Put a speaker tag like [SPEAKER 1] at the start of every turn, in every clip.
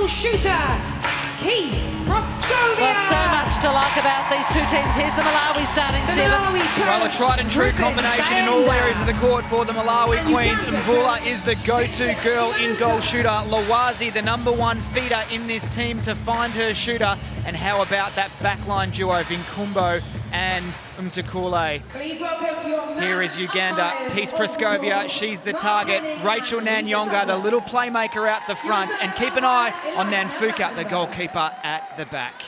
[SPEAKER 1] goal shooter, Peace Proscovia.
[SPEAKER 2] Well, so much to like about these two teams. Here's the Malawi starting seven.
[SPEAKER 3] Well, a tried and true combination in all areas of the court for the Malawi Queens. Mvula is the go-to girl in goal shooter. Lawazi, the #1 feeder in this team to find her shooter. And how about that backline duo, Vinkumbo and Umtukule. Here is Uganda, Peace Proscovia, she's the target. Rachel Nanyonga, the little playmaker out the front. And keep an eye on Nanfuka, the goalkeeper at the back.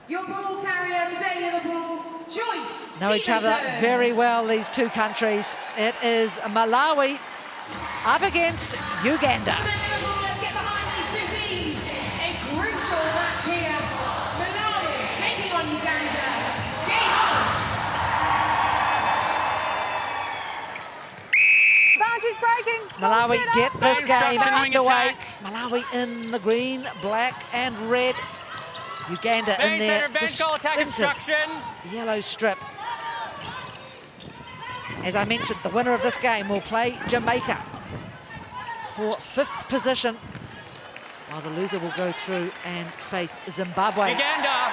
[SPEAKER 1] Your ball carrier today, Liverpool, Joyce.
[SPEAKER 2] Know each other very well, these two countries. It is Malawi up against Uganda.
[SPEAKER 1] Let's get behind these two teams. A crucial match here. Malawi taking on Uganda. Game on.
[SPEAKER 4] Bounty's breaking.
[SPEAKER 2] Malawi get this game underway.
[SPEAKER 3] attack.
[SPEAKER 2] Malawi in the green, black and red. Uganda in their distinctive yellow strip. As I mentioned, the winner of this game will play Jamaica for 5th position, while the loser will go through and face Zimbabwe
[SPEAKER 3] Uganda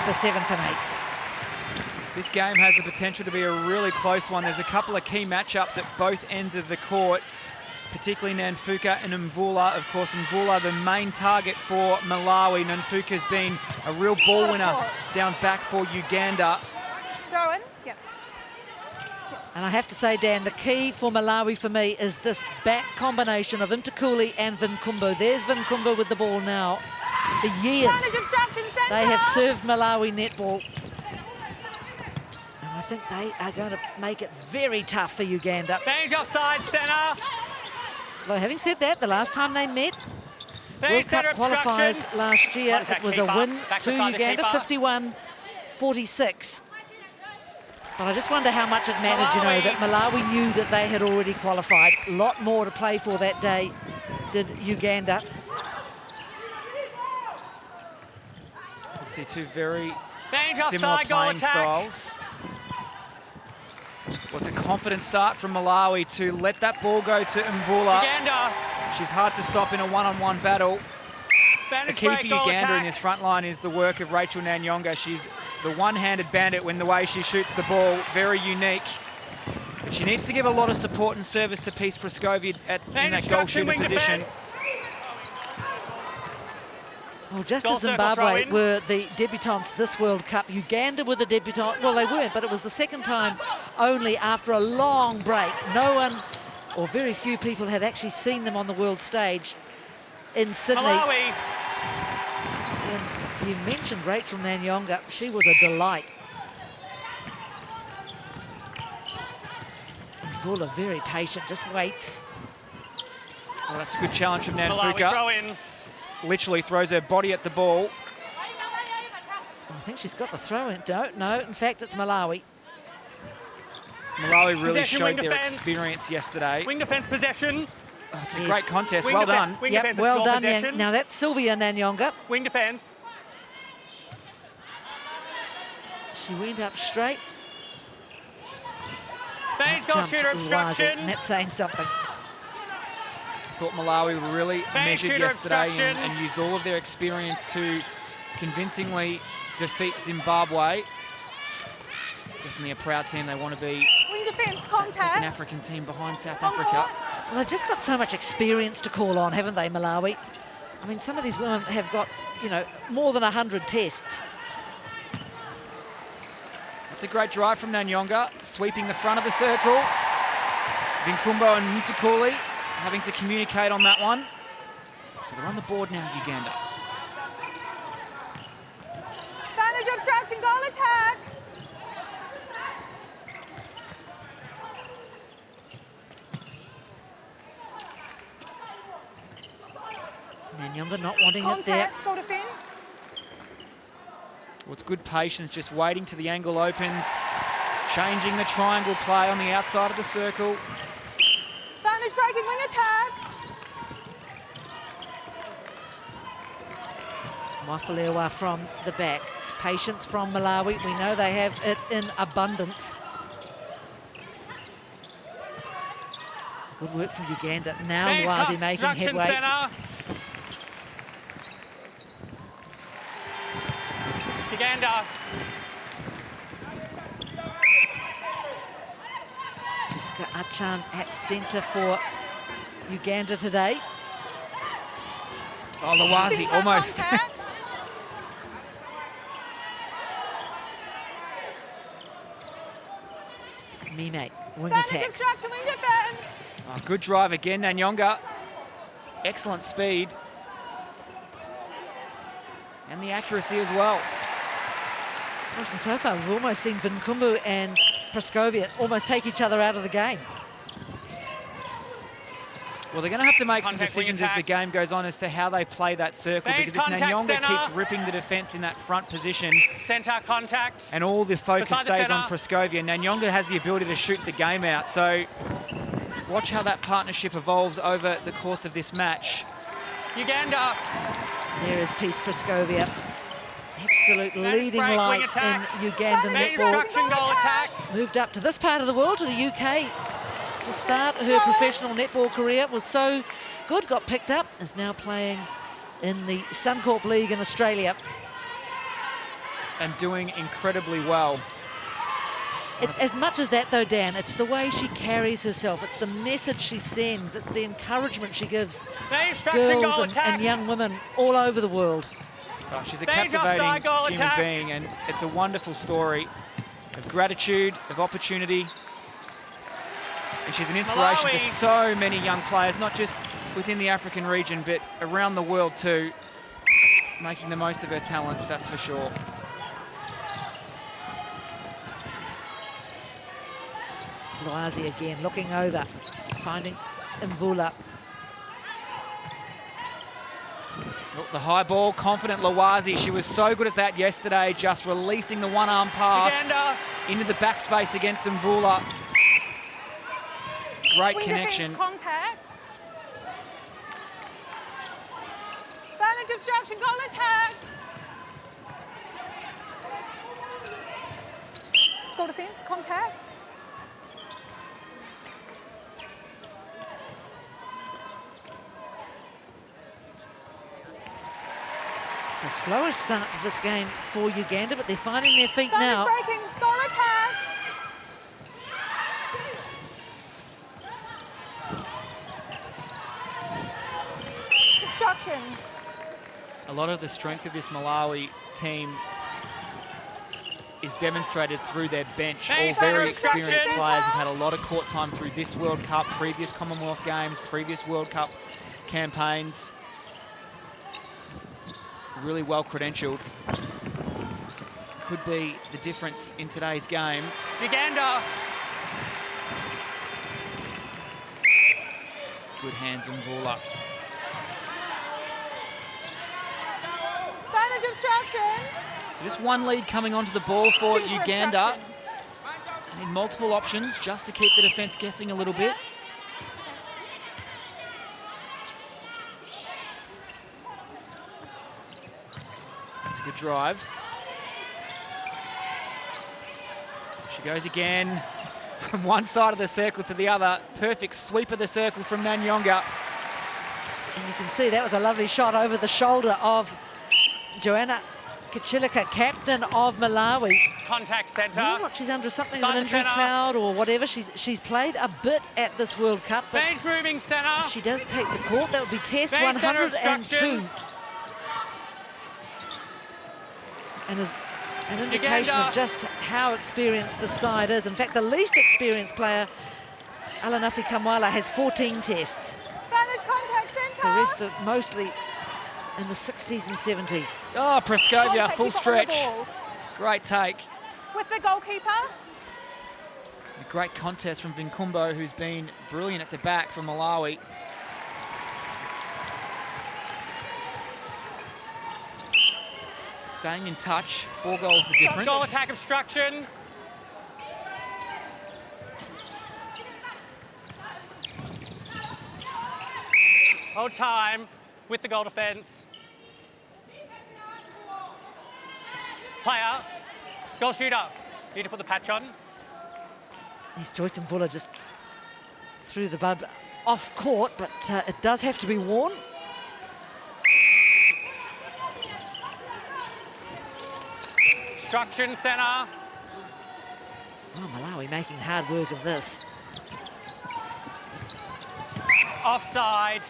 [SPEAKER 2] for 7th and 8th.
[SPEAKER 3] This game has the potential to be a really close one. There's a couple of key matchups at both ends of the court, particularly Nanfuka and Mvula. Of course, Mvula, the main target for Malawi. Nanfuka's been a real ball winner down back for Uganda.
[SPEAKER 4] Throw in. Yep.
[SPEAKER 2] And I have to say, Dan, the key for Malawi for me is this back combination of Intakuli and Vinkumbo. There's Vinkumbo with the ball now. For years, they have served Malawi netball. And I think they are going to make it very tough for Uganda.
[SPEAKER 3] Change offside, centre.
[SPEAKER 2] Well, having said that, the last time they met, World Cup
[SPEAKER 3] Centre
[SPEAKER 2] qualifiers
[SPEAKER 3] obstruction.
[SPEAKER 2] last year,
[SPEAKER 3] Contact
[SPEAKER 2] it was a
[SPEAKER 3] keeper.
[SPEAKER 2] win
[SPEAKER 3] Back
[SPEAKER 2] to
[SPEAKER 3] beside the
[SPEAKER 2] Uganda,
[SPEAKER 3] keeper.
[SPEAKER 2] 51-46. But I just wonder how much it mattered, you know, that Malawi knew that they had already qualified. A lot more to play for that day did Uganda.
[SPEAKER 3] We'll see two very
[SPEAKER 5] Change
[SPEAKER 3] similar
[SPEAKER 5] offside, goal
[SPEAKER 3] playing
[SPEAKER 5] attack.
[SPEAKER 3] styles. What's a confident start from Malawi to let that ball go to Mvula.
[SPEAKER 5] Uganda.
[SPEAKER 3] She's hard to stop in a one-on-one battle. The
[SPEAKER 5] Spanish
[SPEAKER 3] key for
[SPEAKER 5] break, goal
[SPEAKER 3] Uganda in
[SPEAKER 5] attack.
[SPEAKER 3] this front line is the work of Rachel Nanyonga. She's the one-handed bandit when the way she shoots the ball, very unique. But she needs to give a lot of support and service to Peace Proscovia in that goal shooter
[SPEAKER 5] wing
[SPEAKER 3] position.
[SPEAKER 5] defence.
[SPEAKER 2] Well, just
[SPEAKER 5] Goal
[SPEAKER 2] as
[SPEAKER 5] circle
[SPEAKER 2] Zimbabwe
[SPEAKER 5] throw-in.
[SPEAKER 2] were the debutantes this World Cup, Uganda were the debutante. Well, they weren't, but it was the second time only after a long break. No one, or very few people, had actually seen them on the world stage in Sydney.
[SPEAKER 5] Malawi.
[SPEAKER 2] And you mentioned Rachel Nanyonga. She was a delight. Mvula, very patient, just waits.
[SPEAKER 3] Well, that's a good challenge from
[SPEAKER 5] Malawi
[SPEAKER 3] Nanfuka.
[SPEAKER 5] throw in.
[SPEAKER 3] Literally throws her body at the ball.
[SPEAKER 2] I think she's got the throw in. No, in fact, it's Malawi.
[SPEAKER 3] Malawi really
[SPEAKER 5] Possession, wing
[SPEAKER 3] showed their
[SPEAKER 5] defence.
[SPEAKER 3] experience yesterday.
[SPEAKER 5] Wing defence possession.
[SPEAKER 3] Oh, it's a
[SPEAKER 2] Yes.
[SPEAKER 3] great contest,
[SPEAKER 5] Wing
[SPEAKER 3] well
[SPEAKER 5] defen-
[SPEAKER 3] done.
[SPEAKER 5] Wing
[SPEAKER 2] Yep,
[SPEAKER 5] defence,
[SPEAKER 2] well
[SPEAKER 5] it's
[SPEAKER 2] done.
[SPEAKER 5] possession.
[SPEAKER 2] Now that's Sylvia Nanyonga.
[SPEAKER 5] Wing defence.
[SPEAKER 2] She went up straight.
[SPEAKER 5] Change goal
[SPEAKER 2] Jumped
[SPEAKER 5] shooter
[SPEAKER 2] Uwazi,
[SPEAKER 5] obstruction.
[SPEAKER 2] and that's saying something.
[SPEAKER 3] Thought Malawi really
[SPEAKER 5] Bang
[SPEAKER 3] measured
[SPEAKER 5] shooter
[SPEAKER 3] yesterday
[SPEAKER 5] obstruction.
[SPEAKER 3] and used all of their experience to convincingly defeat Zimbabwe. Definitely a proud team. They want to be
[SPEAKER 4] Wing defence,
[SPEAKER 3] an
[SPEAKER 4] contact.
[SPEAKER 3] African team behind South Africa.
[SPEAKER 2] Well, they've just got so much experience to call on, haven't they, Malawi? I mean, some of these women have got, you know, more than 100 tests.
[SPEAKER 3] It's a great drive from Nanyonga, sweeping the front of the circle. Vinkumbo and Mutakuli having to communicate on that one. So they're on the board now, Uganda.
[SPEAKER 4] Advantage obstruction, goal attack.
[SPEAKER 2] Nanyonga not wanting it there.
[SPEAKER 4] Contact, goal defence.
[SPEAKER 3] Well, it's good patience, just waiting till the angle opens, changing the triangle play on the outside of the circle.
[SPEAKER 4] Advantage breaking, wing attack.
[SPEAKER 2] Mafalewa from the back. Patience from Malawi. We know they have it in abundance. Good work from Uganda. Now
[SPEAKER 5] Change
[SPEAKER 2] Wazi making
[SPEAKER 5] obstruction
[SPEAKER 2] headway.
[SPEAKER 5] centre. Uganda.
[SPEAKER 2] Jessica Achan at centre for Uganda today.
[SPEAKER 3] Oh, Lawazi,
[SPEAKER 4] Centre
[SPEAKER 3] almost.
[SPEAKER 4] contact.
[SPEAKER 2] Mime, wing
[SPEAKER 4] Advantage
[SPEAKER 2] attack.
[SPEAKER 4] obstruction, wing defence.
[SPEAKER 3] Oh, good drive again, Nanyonga. Excellent speed. And the accuracy as well.
[SPEAKER 2] Listen, so far we've almost seen Vinkumbu and Praskovia almost take each other out of the game.
[SPEAKER 3] Well, they're going to have to make some
[SPEAKER 5] Contact, wing
[SPEAKER 3] decisions as the
[SPEAKER 5] attack.
[SPEAKER 3] game goes on as to how they play that circle,
[SPEAKER 5] Base
[SPEAKER 3] because if
[SPEAKER 5] contact,
[SPEAKER 3] Nanyonga
[SPEAKER 5] centre.
[SPEAKER 3] keeps ripping the defence in that front position
[SPEAKER 5] Centre contact.
[SPEAKER 3] and all the focus
[SPEAKER 5] Beside the
[SPEAKER 3] stays on
[SPEAKER 5] centre.
[SPEAKER 3] Praskovia, Nanyonga has the ability to shoot the game out. So watch how that partnership evolves over the course of this match.
[SPEAKER 5] Uganda.
[SPEAKER 2] There is Peace Praskovia. Absolute
[SPEAKER 5] Managed
[SPEAKER 2] leading
[SPEAKER 5] break, wing
[SPEAKER 2] light
[SPEAKER 5] attack.
[SPEAKER 2] in Ugandan
[SPEAKER 5] Main
[SPEAKER 2] netball.
[SPEAKER 5] obstruction goal attack.
[SPEAKER 2] Moved up to this part of the world, to the UK, to start her professional netball career. Was so good, got picked up, is now playing in the Suncorp League in Australia.
[SPEAKER 3] And doing incredibly well.
[SPEAKER 2] As much as that though, Dan, it's the way she carries herself, it's the message she sends, it's the encouragement she gives
[SPEAKER 5] Main obstruction
[SPEAKER 2] girls
[SPEAKER 5] goal
[SPEAKER 2] and
[SPEAKER 5] attack.
[SPEAKER 2] young women all over the world.
[SPEAKER 3] Oh, she's a
[SPEAKER 5] Stage
[SPEAKER 3] captivating
[SPEAKER 5] offside goal
[SPEAKER 3] human
[SPEAKER 5] attack.
[SPEAKER 3] being, and it's a wonderful story of gratitude, of opportunity. And she's an inspiration to
[SPEAKER 5] Malawi.
[SPEAKER 3] so many young players, not just within the African region, but around the world too, making the most of her talents, that's for sure.
[SPEAKER 2] Loazi again, looking over, finding Mvula.
[SPEAKER 3] Oh, the high ball, confident Lawazi. She was so good at that yesterday, just releasing the one-arm pass
[SPEAKER 5] Uganda.
[SPEAKER 3] into the backspace against Mvula. Great
[SPEAKER 4] Wing
[SPEAKER 3] connection.
[SPEAKER 4] defence contact. Advantage obstruction, goal attack. Goal defence contact.
[SPEAKER 2] It's a slower start to this game for Uganda, but they're finding their feet now.
[SPEAKER 4] Advantage breaking, goal attack. Obstruction.
[SPEAKER 3] A lot of the strength of this Malawi team is demonstrated through their bench. All
[SPEAKER 5] Hey,
[SPEAKER 3] very
[SPEAKER 5] obstruction.
[SPEAKER 3] experienced
[SPEAKER 4] Centre.
[SPEAKER 3] players have had a lot of court time through this World Cup, previous Commonwealth Games, previous World Cup campaigns. Really well credentialed. Could be the difference in today's game.
[SPEAKER 5] Uganda.
[SPEAKER 3] Good hands on Mvula.
[SPEAKER 4] Advantage obstruction.
[SPEAKER 3] So just one lead coming onto the ball for
[SPEAKER 4] Centre
[SPEAKER 3] Uganda.
[SPEAKER 4] obstruction.
[SPEAKER 3] I need multiple options just to keep the defence guessing a little bit. That's a good drive. She goes again from one side of the circle to the other. Perfect sweep of the circle from Nanyonga.
[SPEAKER 2] And you can see that was a lovely shot over the shoulder of Joanna Kachilika, captain of Malawi.
[SPEAKER 5] Contact
[SPEAKER 2] I
[SPEAKER 5] centre.
[SPEAKER 2] don't know what she's under, something of
[SPEAKER 5] Side
[SPEAKER 2] an
[SPEAKER 5] to
[SPEAKER 2] injury
[SPEAKER 5] centre.
[SPEAKER 2] cloud or whatever. She's played a bit at this World Cup, but
[SPEAKER 5] Bench moving
[SPEAKER 2] if
[SPEAKER 5] centre.
[SPEAKER 2] she does take the court, that would be test
[SPEAKER 5] Base centre
[SPEAKER 2] 102.
[SPEAKER 5] obstruction.
[SPEAKER 2] And is an indication
[SPEAKER 5] Uganda.
[SPEAKER 2] of just how experienced the side is. In fact, the least experienced player, Alanafi Kamwala, has 14 tests.
[SPEAKER 4] Advantage contact centre.
[SPEAKER 2] The rest are mostly in the 60s and 70s.
[SPEAKER 3] Oh, Praskovia,
[SPEAKER 4] Contact,
[SPEAKER 3] full
[SPEAKER 4] keep it on the
[SPEAKER 3] stretch.
[SPEAKER 4] ball.
[SPEAKER 3] Great take.
[SPEAKER 4] With the goalkeeper.
[SPEAKER 3] A great contest from Vinkumbo, who's been brilliant at the back for Malawi. So staying in touch, 4 goals the difference.
[SPEAKER 5] Goal attack obstruction. Hold time with the goal defence. Player, goal shooter. Need to put the patch on.
[SPEAKER 2] Yes, Joyce Mvula just threw the bub off court, but it does have to be worn.
[SPEAKER 5] Obstruction, centre.
[SPEAKER 2] Oh, Malawi making hard work of this.
[SPEAKER 5] Offside.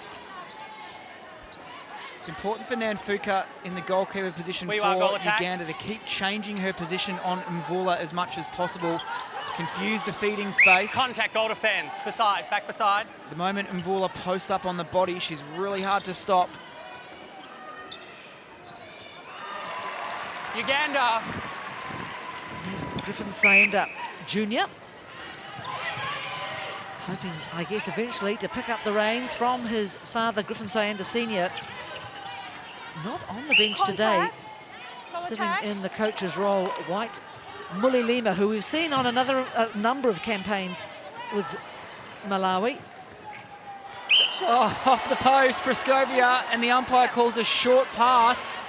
[SPEAKER 3] It's important for Nanfuka in the goalkeeper position for Uganda to keep changing her position on Mvula as much as possible. Confuse the feeding space.
[SPEAKER 5] Contact, goal defence. Beside, back beside.
[SPEAKER 3] The moment Mvula posts up on the body, she's really hard to stop.
[SPEAKER 5] Uganda.
[SPEAKER 2] There's Griffin Sayenda Jr. Hoping, I guess, eventually to pick up the reins from his father, Griffin Sayenda Sr. Not on the bench today, sitting in the coach's role, White Mulilima, who we've seen on a number of campaigns with Malawi.
[SPEAKER 3] Oh, off the post, Praskovia, and the umpire calls a short pass.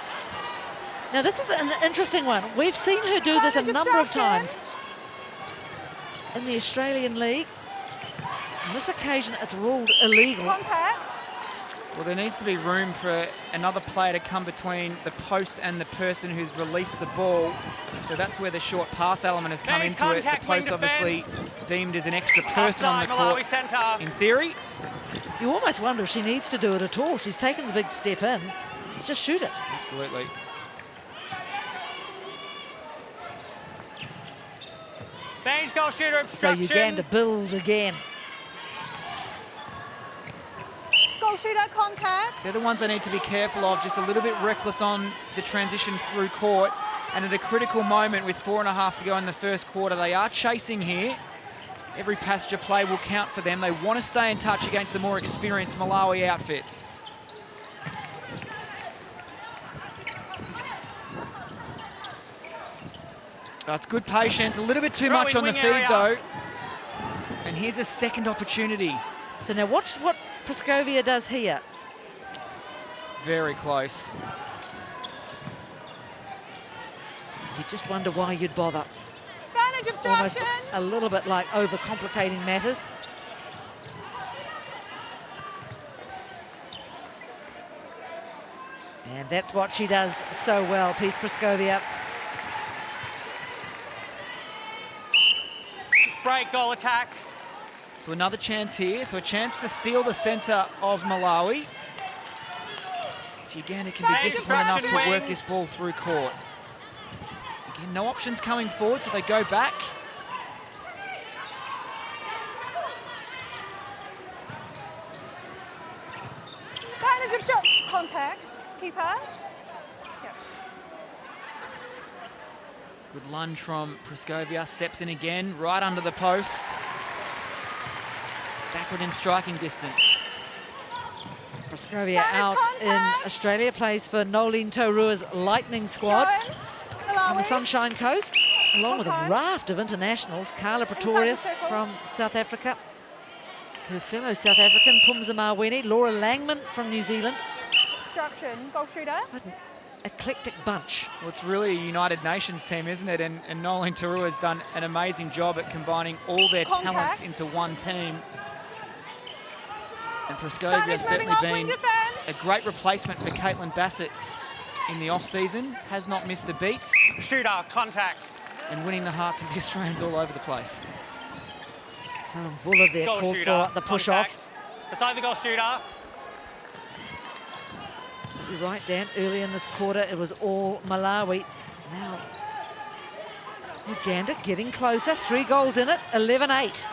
[SPEAKER 2] Now, this is an interesting one. We've seen her do this a number of times in the Australian League. On this occasion, it's ruled illegal.
[SPEAKER 4] Contact.
[SPEAKER 3] Well, there needs to be room for another player to come between the post and the person who's released the ball. So that's where the short pass element has come into it. The post obviously deemed as an extra person on the court. In theory.
[SPEAKER 2] You almost wonder if she needs to do it at all. She's taken the big step in. Just shoot it.
[SPEAKER 3] Absolutely.
[SPEAKER 5] Range goal shooter
[SPEAKER 2] So
[SPEAKER 5] obstruction.
[SPEAKER 2] Uganda build again.
[SPEAKER 4] Goal shooter, contact.
[SPEAKER 3] They're the ones I need to be careful of, just a little bit reckless on the transition through court. And at a critical moment with 4.5 to go in the first quarter, they are chasing here. Every passenger play will count for them. They want to stay in touch against the more experienced Malawi outfit. That's good patience, a little bit too much on the feed though. And here's a second opportunity.
[SPEAKER 2] So now watch what Praskovia does here.
[SPEAKER 3] Very close.
[SPEAKER 2] You just wonder why you'd bother.
[SPEAKER 4] Advantage
[SPEAKER 2] Almost
[SPEAKER 4] obstruction.
[SPEAKER 2] looks a little bit like overcomplicating matters. And that's what she does so well, Peace Praskovia.
[SPEAKER 5] Break, goal attack.
[SPEAKER 3] So another chance here, so a chance to steal the centre of Malawi. If Uganda can be disciplined enough to work this ball through court. Again, no options coming forward, so they go back.
[SPEAKER 4] Advantage obstruction. Contact. Keeper.
[SPEAKER 3] Good lunge from Praskovia, steps in again, right under the post. Back within striking distance.
[SPEAKER 2] Praskovia out in Australia, plays for Nolene Taurua's Lightning squad on the Sunshine Coast, along with a raft of internationals. Carla Pretorius from South Africa, her fellow South African Pumza Maweni, Laura Langman from New Zealand.
[SPEAKER 4] Obstruction. Goal shooter.
[SPEAKER 2] What an eclectic bunch.
[SPEAKER 3] Well, it's really a United Nations team, isn't it? And Nolene Taurua has done an amazing job at combining all their talents into one team. And Praskovia has certainly been a great replacement for Caitlin Bassett in the off-season. Has not missed a beat.
[SPEAKER 5] Shooter, contact.
[SPEAKER 3] And winning the hearts of the Australians all over the place.
[SPEAKER 2] So Mvula there
[SPEAKER 5] Goal
[SPEAKER 2] called
[SPEAKER 5] shooter,
[SPEAKER 2] for the push-off.
[SPEAKER 5] Beside the goal shooter.
[SPEAKER 2] You're right, Dan. Early in this quarter, it was all Malawi. Now, Uganda getting closer. 3 goals in it, 11-8.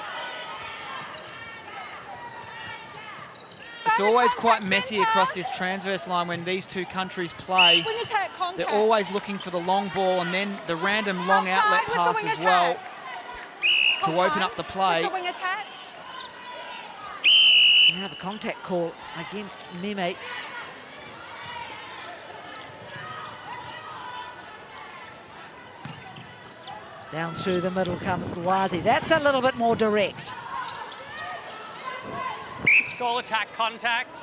[SPEAKER 3] It's always quite messy across this transverse line when these two countries play.
[SPEAKER 4] Wing attack, contact.
[SPEAKER 3] They're always looking for the long ball and then the random long outlet pass as well to open up the play.
[SPEAKER 4] With the wing attack.
[SPEAKER 2] Now the contact call against Meme. Down through the middle comes Lwazi. That's a little bit more direct.
[SPEAKER 5] Goal attack, contact.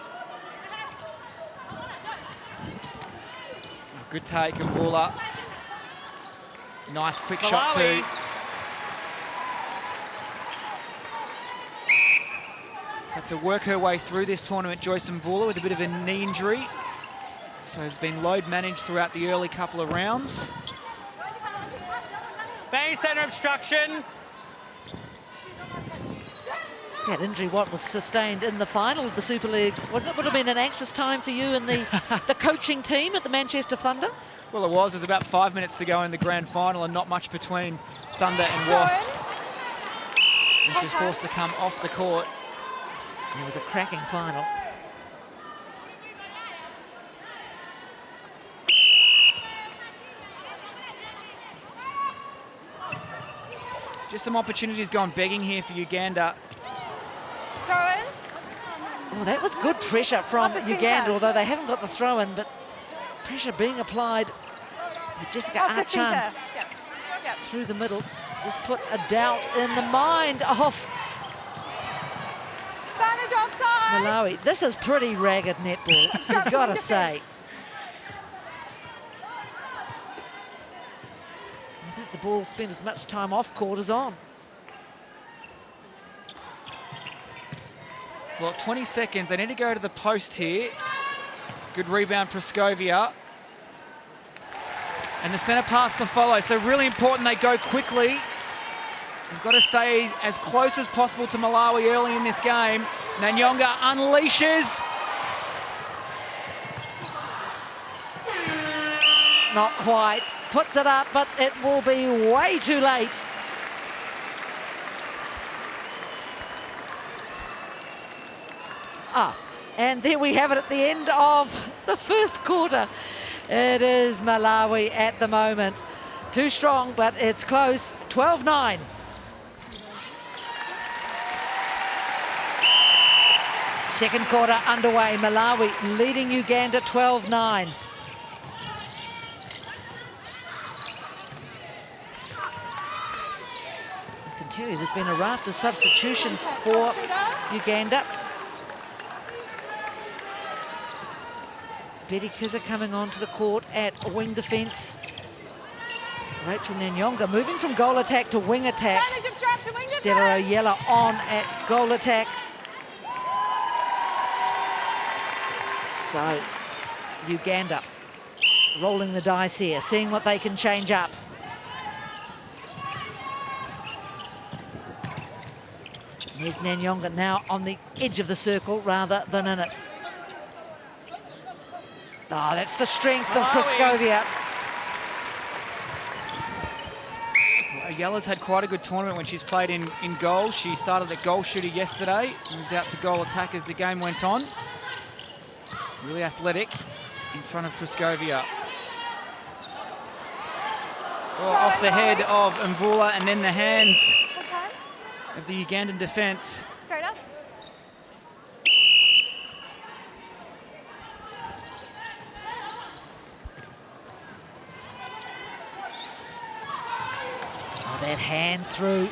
[SPEAKER 3] Good take, Mvula. Nice quick shot too. Had to work her way through this tournament, Joyce Mvula, with a bit of a knee injury. So has been load managed throughout the early couple of rounds.
[SPEAKER 5] Bang center obstruction.
[SPEAKER 2] That injury, what was sustained in the final of the Super League, wasn't it? Would have been an anxious time for you and the coaching team at the Manchester Thunder?
[SPEAKER 3] Well, it was. There's about 5 minutes to go in the grand final and not much between Thunder and Wasps. And she was forced to come off the court.
[SPEAKER 2] It was a cracking final.
[SPEAKER 3] Just some opportunities gone begging here for Uganda.
[SPEAKER 2] Well, that was good pressure from
[SPEAKER 4] Up the
[SPEAKER 2] Uganda,
[SPEAKER 4] centre.
[SPEAKER 2] although they haven't got the throw-in, but pressure being applied with Jessica
[SPEAKER 4] Off the
[SPEAKER 2] Archan
[SPEAKER 4] centre. Yep. Yep.
[SPEAKER 2] through the middle. Just put a doubt in the mind of
[SPEAKER 4] Advantage offside.
[SPEAKER 2] Malawi. This is pretty ragged netball, you've
[SPEAKER 4] Obstruction
[SPEAKER 2] got to
[SPEAKER 4] defence.
[SPEAKER 2] say. I think the ball spent as much time off court as on.
[SPEAKER 3] Well, 20 seconds. They need to go to the post here. Good rebound, Praskovia. And the centre pass to follow. So really important they go quickly. They've got to stay as close as possible to Malawi early in this game. Nanyonga unleashes.
[SPEAKER 2] Not quite. Puts it up, but it will be way too late. And there we have it at the end of the first quarter. It is Malawi at the moment. Too strong, but it's close. 12-9. Second quarter underway. Malawi leading Uganda 12-9. I can tell you there's been a raft of substitutions for Uganda. Betty Kizza coming onto the court at wing defence. Rachel Nanyonga moving from goal attack to wing attack.
[SPEAKER 4] Advantage obstruction, wing
[SPEAKER 2] Stella
[SPEAKER 4] defence.
[SPEAKER 2] Oyella on at goal attack. So, Uganda rolling the dice here, seeing what they can change up. There's Nanyonga now on the edge of the circle rather than in it. Oh, that's the strength of Praskovia.
[SPEAKER 3] Oyella's had quite a good tournament when she's played in goal. She started at goal shooter yesterday, moved out to goal attack as the game went on. Really athletic in front of Praskovia. Oh, off the head of Mvula and then the hands
[SPEAKER 4] Full time.
[SPEAKER 3] of the Ugandan defence.
[SPEAKER 4] Straight up.
[SPEAKER 2] Oh, that hand through.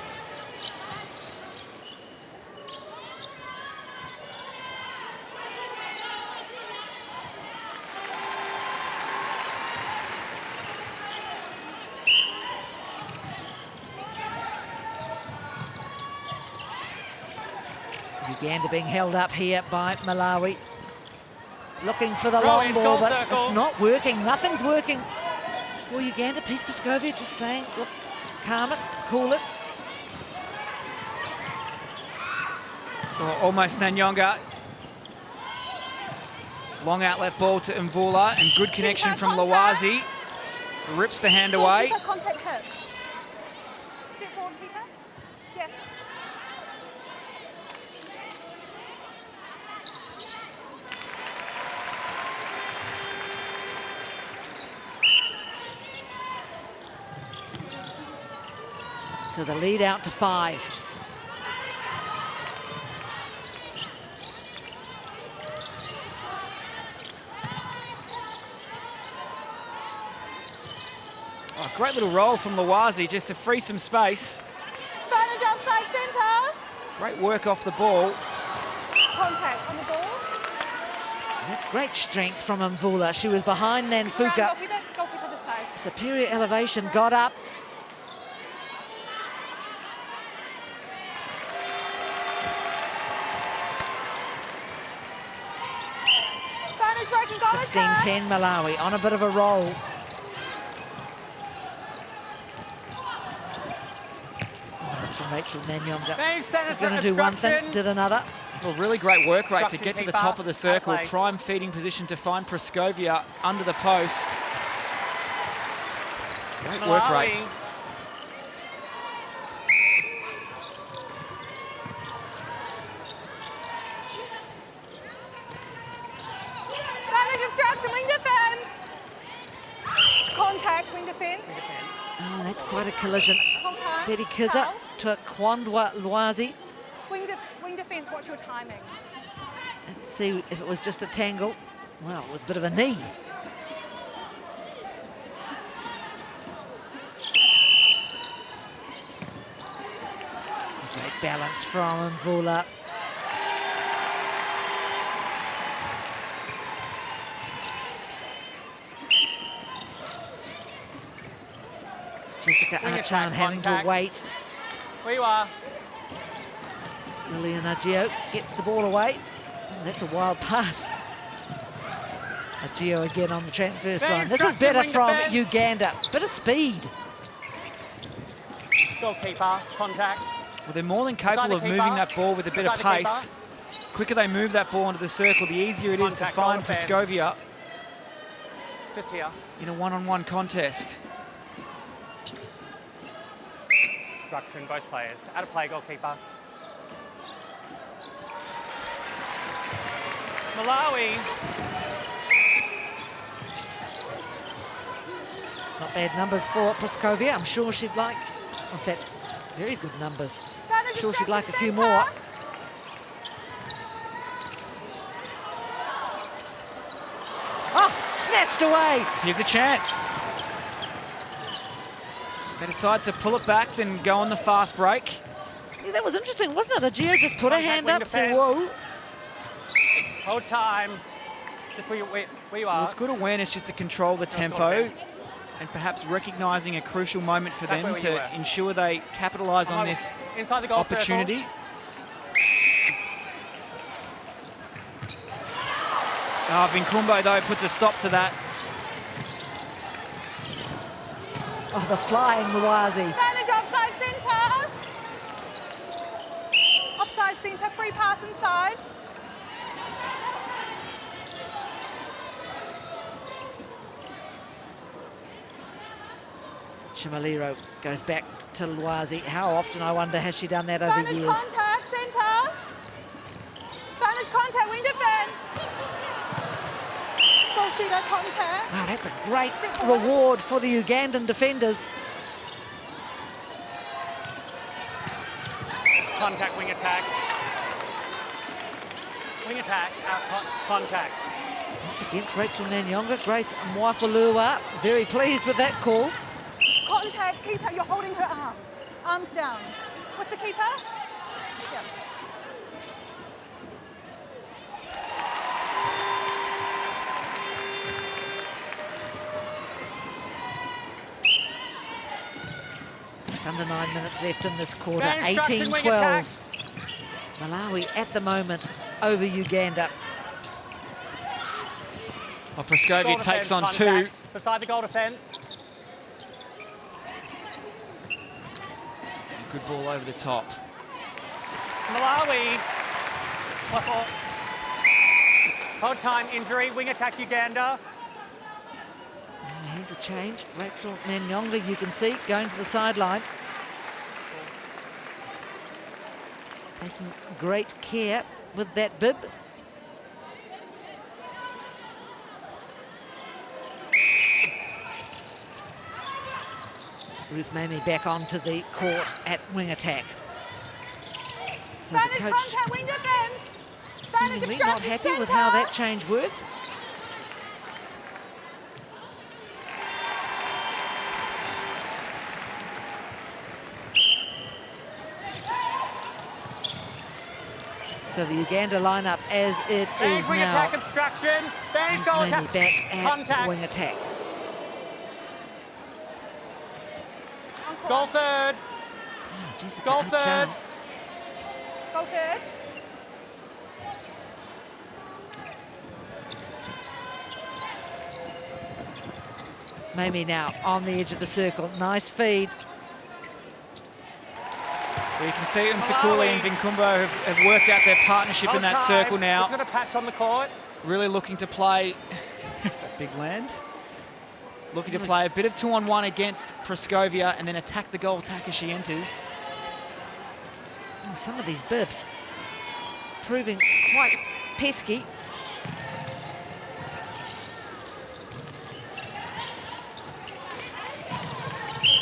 [SPEAKER 2] Uganda being held up here by Malawi. Looking for the long ball, but it's not working. Nothing's working for Uganda. Peace Praskovia just saying, look, calm it, cool it.
[SPEAKER 3] Oh, almost Nanyonga. Long outlet ball to Mvula and good connection from Lawazi. Rips the hand away.
[SPEAKER 4] Keeper contact hip. Step forward, keeper. Yes.
[SPEAKER 2] So the lead out to 5.
[SPEAKER 3] Oh, great little roll from Lawazi just to free some space.
[SPEAKER 4] Advantage offside centre.
[SPEAKER 3] Great work off the ball.
[SPEAKER 4] Contact on the ball.
[SPEAKER 2] That's great strength from Mvula. She was behind Nanfuka.
[SPEAKER 4] Goalkeeper this side.
[SPEAKER 2] Superior elevation, got up.
[SPEAKER 4] Advantage working goal attack.
[SPEAKER 2] 16-10 Malawi on a bit of a roll. Rachel Nanyonga
[SPEAKER 5] Bench, then
[SPEAKER 2] is going to do one thing,
[SPEAKER 5] obstruction.
[SPEAKER 2] did another.
[SPEAKER 3] Well, really great work rate to
[SPEAKER 5] Obstruction
[SPEAKER 3] get to the
[SPEAKER 5] keeper.
[SPEAKER 3] top of the circle.
[SPEAKER 5] Out of play.
[SPEAKER 3] Prime feeding position to find Praskovia under the post. Great work rate.
[SPEAKER 5] Malawi.
[SPEAKER 4] Advantage obstruction, wing defence. Contact, wing defence.
[SPEAKER 2] Oh, that's quite a collision.
[SPEAKER 4] Contact.
[SPEAKER 2] Betty Kizza
[SPEAKER 4] Foul.
[SPEAKER 2] to Kwandwa Lwazi.
[SPEAKER 4] Wing defence, what's your timing?
[SPEAKER 2] Let's see if it was just a tangle. Well, it was a bit of a knee. Great balance from Mvula. Jessica
[SPEAKER 5] Wing
[SPEAKER 2] Archan
[SPEAKER 5] attack,
[SPEAKER 2] having to
[SPEAKER 5] contact.
[SPEAKER 2] wait.
[SPEAKER 5] Where you are.
[SPEAKER 2] Lilian Agio gets the ball away. Oh, that's a wild pass. Agio again on the transverse
[SPEAKER 5] Bang
[SPEAKER 2] line. This is
[SPEAKER 5] instruction,
[SPEAKER 2] better
[SPEAKER 5] wing
[SPEAKER 2] from
[SPEAKER 5] defence.
[SPEAKER 2] Uganda. Bit of speed.
[SPEAKER 5] Goalkeeper, contact.
[SPEAKER 3] Well, they're more than
[SPEAKER 5] Beside
[SPEAKER 3] capable
[SPEAKER 5] the
[SPEAKER 3] of
[SPEAKER 5] keeper.
[SPEAKER 3] moving that ball with a bit of
[SPEAKER 5] Beside the
[SPEAKER 3] pace.
[SPEAKER 5] keeper.
[SPEAKER 3] Quicker they move that ball into the circle, the easier it is to
[SPEAKER 5] Contact,
[SPEAKER 3] find
[SPEAKER 5] goal defence.
[SPEAKER 3] Praskovia
[SPEAKER 5] Just here.
[SPEAKER 3] in a one-on-one contest.
[SPEAKER 5] Obstruction, both players. Out of play, goalkeeper. Malawi.
[SPEAKER 2] Not bad numbers for Praskovia. I'm sure she'd like, in fact, very good numbers.
[SPEAKER 4] Advantage
[SPEAKER 2] I'm sure she'd like a few
[SPEAKER 4] obstruction,
[SPEAKER 2] more.
[SPEAKER 4] centre.
[SPEAKER 2] Oh, snatched away.
[SPEAKER 3] Here's a chance. They decide to pull it back, then go on the fast break.
[SPEAKER 2] Yeah, that was interesting, wasn't it? Agio just put a
[SPEAKER 5] Contact,
[SPEAKER 2] hand
[SPEAKER 5] wing
[SPEAKER 2] up, said,
[SPEAKER 5] defence.
[SPEAKER 2] whoa.
[SPEAKER 5] Hold time. Just where you
[SPEAKER 3] Well,
[SPEAKER 5] are.
[SPEAKER 3] it's good awareness just to control the tempo and perhaps recognising a crucial moment for
[SPEAKER 5] Back
[SPEAKER 3] them
[SPEAKER 5] where you
[SPEAKER 3] to
[SPEAKER 5] were.
[SPEAKER 3] ensure they capitalise on this
[SPEAKER 5] Inside the goal
[SPEAKER 3] opportunity. Vinkumbo, though, puts a stop to that.
[SPEAKER 2] Oh, the flying Lwazi.
[SPEAKER 4] Advantage offside centre. Offside centre, free pass inside.
[SPEAKER 2] Shimaliro goes back to Lwazi. How often, I wonder, has she done that over
[SPEAKER 4] Advantage
[SPEAKER 2] years?
[SPEAKER 4] contact, centre. Advantage contact, wing defence. Goal shooter contact.
[SPEAKER 2] Wow, that's a great
[SPEAKER 4] Step forward.
[SPEAKER 2] reward for the Ugandan defenders.
[SPEAKER 5] Contact, wing attack. Wing attack, out contact.
[SPEAKER 2] That's against Rachel Nanyonga. Grace Mwafulua, very pleased with that call.
[SPEAKER 4] Contact, keeper, you're holding her arm. Arms down. With the keeper? Yeah.
[SPEAKER 2] Just under 9 minutes left in this quarter.
[SPEAKER 5] Bang instruction, wing
[SPEAKER 2] 18-12.
[SPEAKER 5] attack.
[SPEAKER 2] Malawi at the moment over Uganda.
[SPEAKER 3] Well, Praskovia
[SPEAKER 5] Goal
[SPEAKER 3] takes
[SPEAKER 5] defence,
[SPEAKER 3] on
[SPEAKER 5] contact.
[SPEAKER 3] two.
[SPEAKER 5] Beside the goal defence.
[SPEAKER 3] Good ball over the top.
[SPEAKER 5] Malawi. Hold time, injury, wing attack Uganda.
[SPEAKER 2] And here's a change. Rachel Nanyonga, you can see, going to the sideline. Taking great care with that bib. Ruth Mamie back onto the court at wing attack. So the
[SPEAKER 4] Advantage
[SPEAKER 2] coach
[SPEAKER 4] contact, wing defence. Advantage
[SPEAKER 2] seemingly not
[SPEAKER 4] obstruction,
[SPEAKER 2] happy with
[SPEAKER 4] centre.
[SPEAKER 2] how that change worked. So the Uganda lineup as it
[SPEAKER 5] Bang
[SPEAKER 2] is
[SPEAKER 5] wing
[SPEAKER 2] now.
[SPEAKER 5] attack obstruction. Bang
[SPEAKER 2] Ruth
[SPEAKER 5] goal
[SPEAKER 2] Mamie
[SPEAKER 5] attack.
[SPEAKER 2] back at
[SPEAKER 5] Contact.
[SPEAKER 2] wing attack.
[SPEAKER 5] Goal third.
[SPEAKER 2] Oh, Jessica
[SPEAKER 5] Goal
[SPEAKER 2] Archan.
[SPEAKER 5] third.
[SPEAKER 4] Goal third.
[SPEAKER 2] Mamie now on the edge of the circle. Nice feed.
[SPEAKER 3] Well, you can see Mtakuli and Vinkumbo have worked out their partnership in that circle now.
[SPEAKER 5] He's got a patch on the court.
[SPEAKER 3] Really looking to play. That's that big land. Looking to play a bit of 2-on-1 against Praskovia and then attack the goal attack as she enters.
[SPEAKER 2] Oh, some of these bibs proving quite pesky.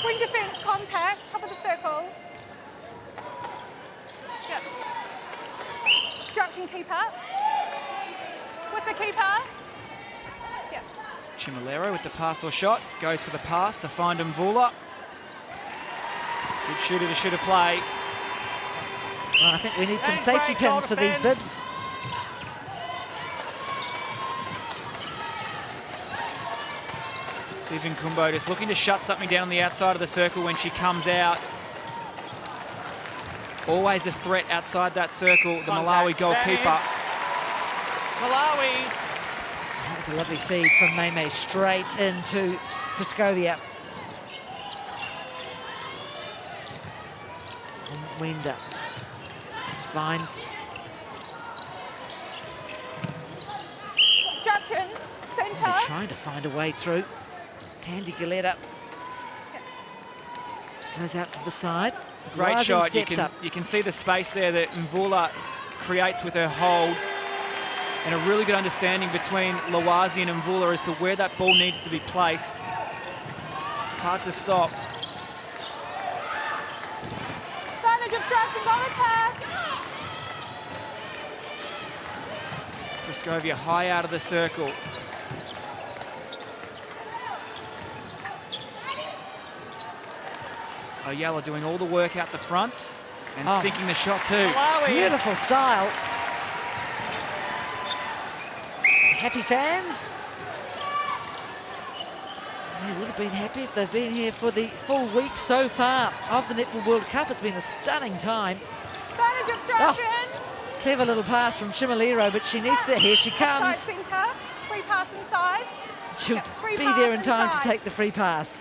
[SPEAKER 4] Wing defence contact, top of the circle. Yep. Obstruction keeper. With the keeper. Yep.
[SPEAKER 3] Chimilero with the pass or shot. Goes for the pass to find Mvula. Good shooter to shooter play.
[SPEAKER 2] Well, I think we need some
[SPEAKER 5] Thanks,
[SPEAKER 2] safety
[SPEAKER 5] great goal
[SPEAKER 2] pins for these
[SPEAKER 5] defence.
[SPEAKER 2] bibs.
[SPEAKER 3] Stephen Kumbo just looking to shut something down on the outside of the circle when she comes out. Always a threat outside that circle, the Malawi goalkeeper.
[SPEAKER 5] Malawi.
[SPEAKER 2] That was a lovely feed from Meme straight into Praskovia. Wenda finds
[SPEAKER 4] Obstruction, centre.
[SPEAKER 2] trying to find a way through. Tandy Galetta goes out to the side.
[SPEAKER 3] Great
[SPEAKER 2] Rising
[SPEAKER 3] shot.
[SPEAKER 2] steps
[SPEAKER 3] You can see the space there that Mvula creates with her hold, and a really good understanding between Lawazi and Mvula as to where that ball needs to be placed. Hard to stop.
[SPEAKER 4] Advantage, obstruction, goal attack.
[SPEAKER 3] Praskovia high out of the circle. Oyala doing all the work out the front and sinking the shot too.
[SPEAKER 5] Malawi.
[SPEAKER 2] Beautiful style. Happy fans. They would have been happy if they've been here for the full week so far of the Netball World Cup. It's been a stunning time.
[SPEAKER 4] Advantage, obstruction.
[SPEAKER 2] Clever little pass from Chimilero, but she needs to. Here she
[SPEAKER 4] Side
[SPEAKER 2] comes.
[SPEAKER 4] centre. Free pass inside.
[SPEAKER 2] She'll
[SPEAKER 4] Yep, free
[SPEAKER 2] be
[SPEAKER 4] pass
[SPEAKER 2] there in time
[SPEAKER 4] inside.
[SPEAKER 2] to take the free pass.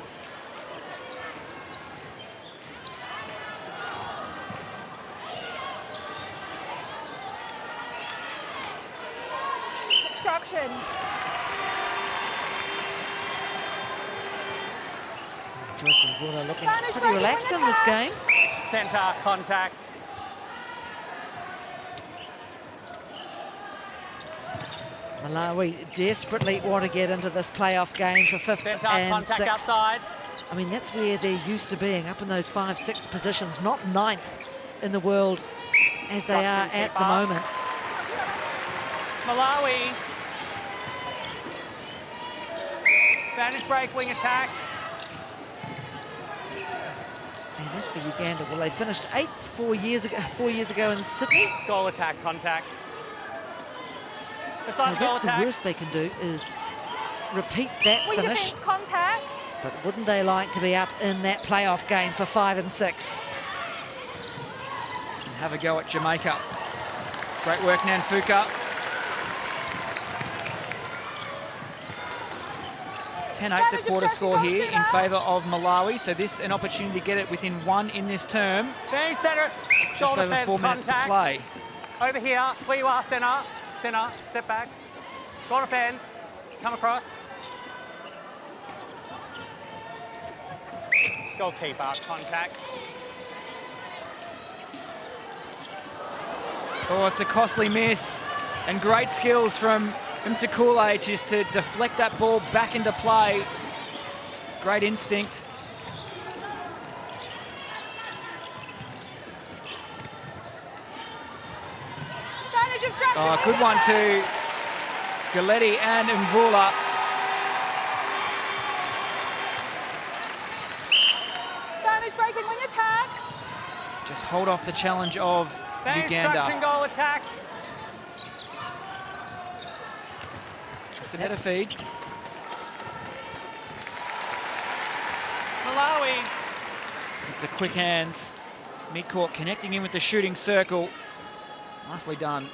[SPEAKER 4] Obstruction.
[SPEAKER 2] Joyce and Vula looking
[SPEAKER 4] Advantage,
[SPEAKER 2] pretty
[SPEAKER 4] breaking
[SPEAKER 2] relaxed
[SPEAKER 4] wing
[SPEAKER 2] in this
[SPEAKER 4] attack.
[SPEAKER 2] game.
[SPEAKER 5] Centre contact.
[SPEAKER 2] Malawi desperately want to get into this playoff game for 5th
[SPEAKER 5] Centre
[SPEAKER 2] and
[SPEAKER 5] contact
[SPEAKER 2] 6th.
[SPEAKER 5] outside.
[SPEAKER 2] I mean, that's where they're used to being, up in those 5-6 positions, not 9th in the world as they are
[SPEAKER 5] Obstruction
[SPEAKER 2] at the
[SPEAKER 5] keeper.
[SPEAKER 2] moment.
[SPEAKER 5] Malawi. Advantage break, wing attack.
[SPEAKER 2] And as for Uganda, well, they finished 8th 4 years ago in Sydney.
[SPEAKER 5] Goal attack contact.
[SPEAKER 2] So that's the worst they can do is repeat that
[SPEAKER 4] Wing
[SPEAKER 2] finish.
[SPEAKER 4] defence contact.
[SPEAKER 2] But wouldn't they like to be up in that playoff game for 5 and 6?
[SPEAKER 3] And have a go at Jamaica. Great work, Nanfuka. 10-8 the quarter score here in favour of Malawi. So this an opportunity to get it within 1 in this term.
[SPEAKER 5] Advantage centre.
[SPEAKER 3] Just
[SPEAKER 5] Shoulder
[SPEAKER 3] over
[SPEAKER 5] fence
[SPEAKER 3] 4 minutes to
[SPEAKER 5] contact.
[SPEAKER 3] play.
[SPEAKER 5] Over here, where you are, centre. Centre, step back. Shoulder fence. Come across. Goalkeeper contact.
[SPEAKER 3] Oh, it's a costly miss. And great skills from Mtakule just to deflect that ball back into play. Great instinct.
[SPEAKER 4] Advantage, obstruction.
[SPEAKER 3] Oh, good one to Galetti and Mvula.
[SPEAKER 4] Advantage breaking wing attack.
[SPEAKER 3] Just hold off the challenge of
[SPEAKER 5] Advantage structure
[SPEAKER 3] Uganda.
[SPEAKER 5] goal attack.
[SPEAKER 3] It's a better feed.
[SPEAKER 5] Malawi.
[SPEAKER 3] It's the quick hands. Mid-court connecting in with the shooting circle. Nicely done.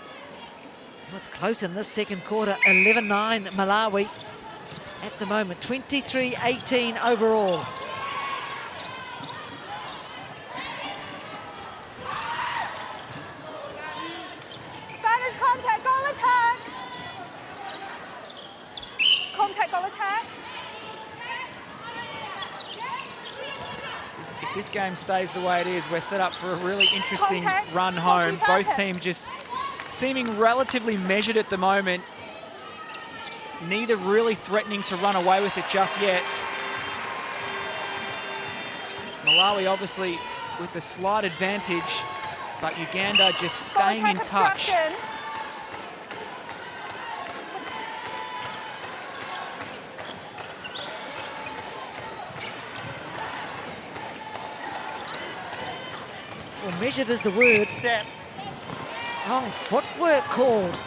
[SPEAKER 2] Well, it's close in this second quarter. 11-9 Malawi at the moment. 23-18 overall.
[SPEAKER 4] Contact, goal attack.
[SPEAKER 3] If this game stays the way it is, we're set up for a really interesting
[SPEAKER 4] Contact.
[SPEAKER 3] run home.
[SPEAKER 4] Goalkeeper
[SPEAKER 3] Both
[SPEAKER 4] hit.
[SPEAKER 3] teams just seeming relatively measured at the moment. Neither really threatening to run away with it just yet. Malawi obviously with the slight advantage, but Uganda just staying in touch.
[SPEAKER 4] Obstruction.
[SPEAKER 2] Well, measured is the word.
[SPEAKER 5] Step.
[SPEAKER 2] Oh, footwork called.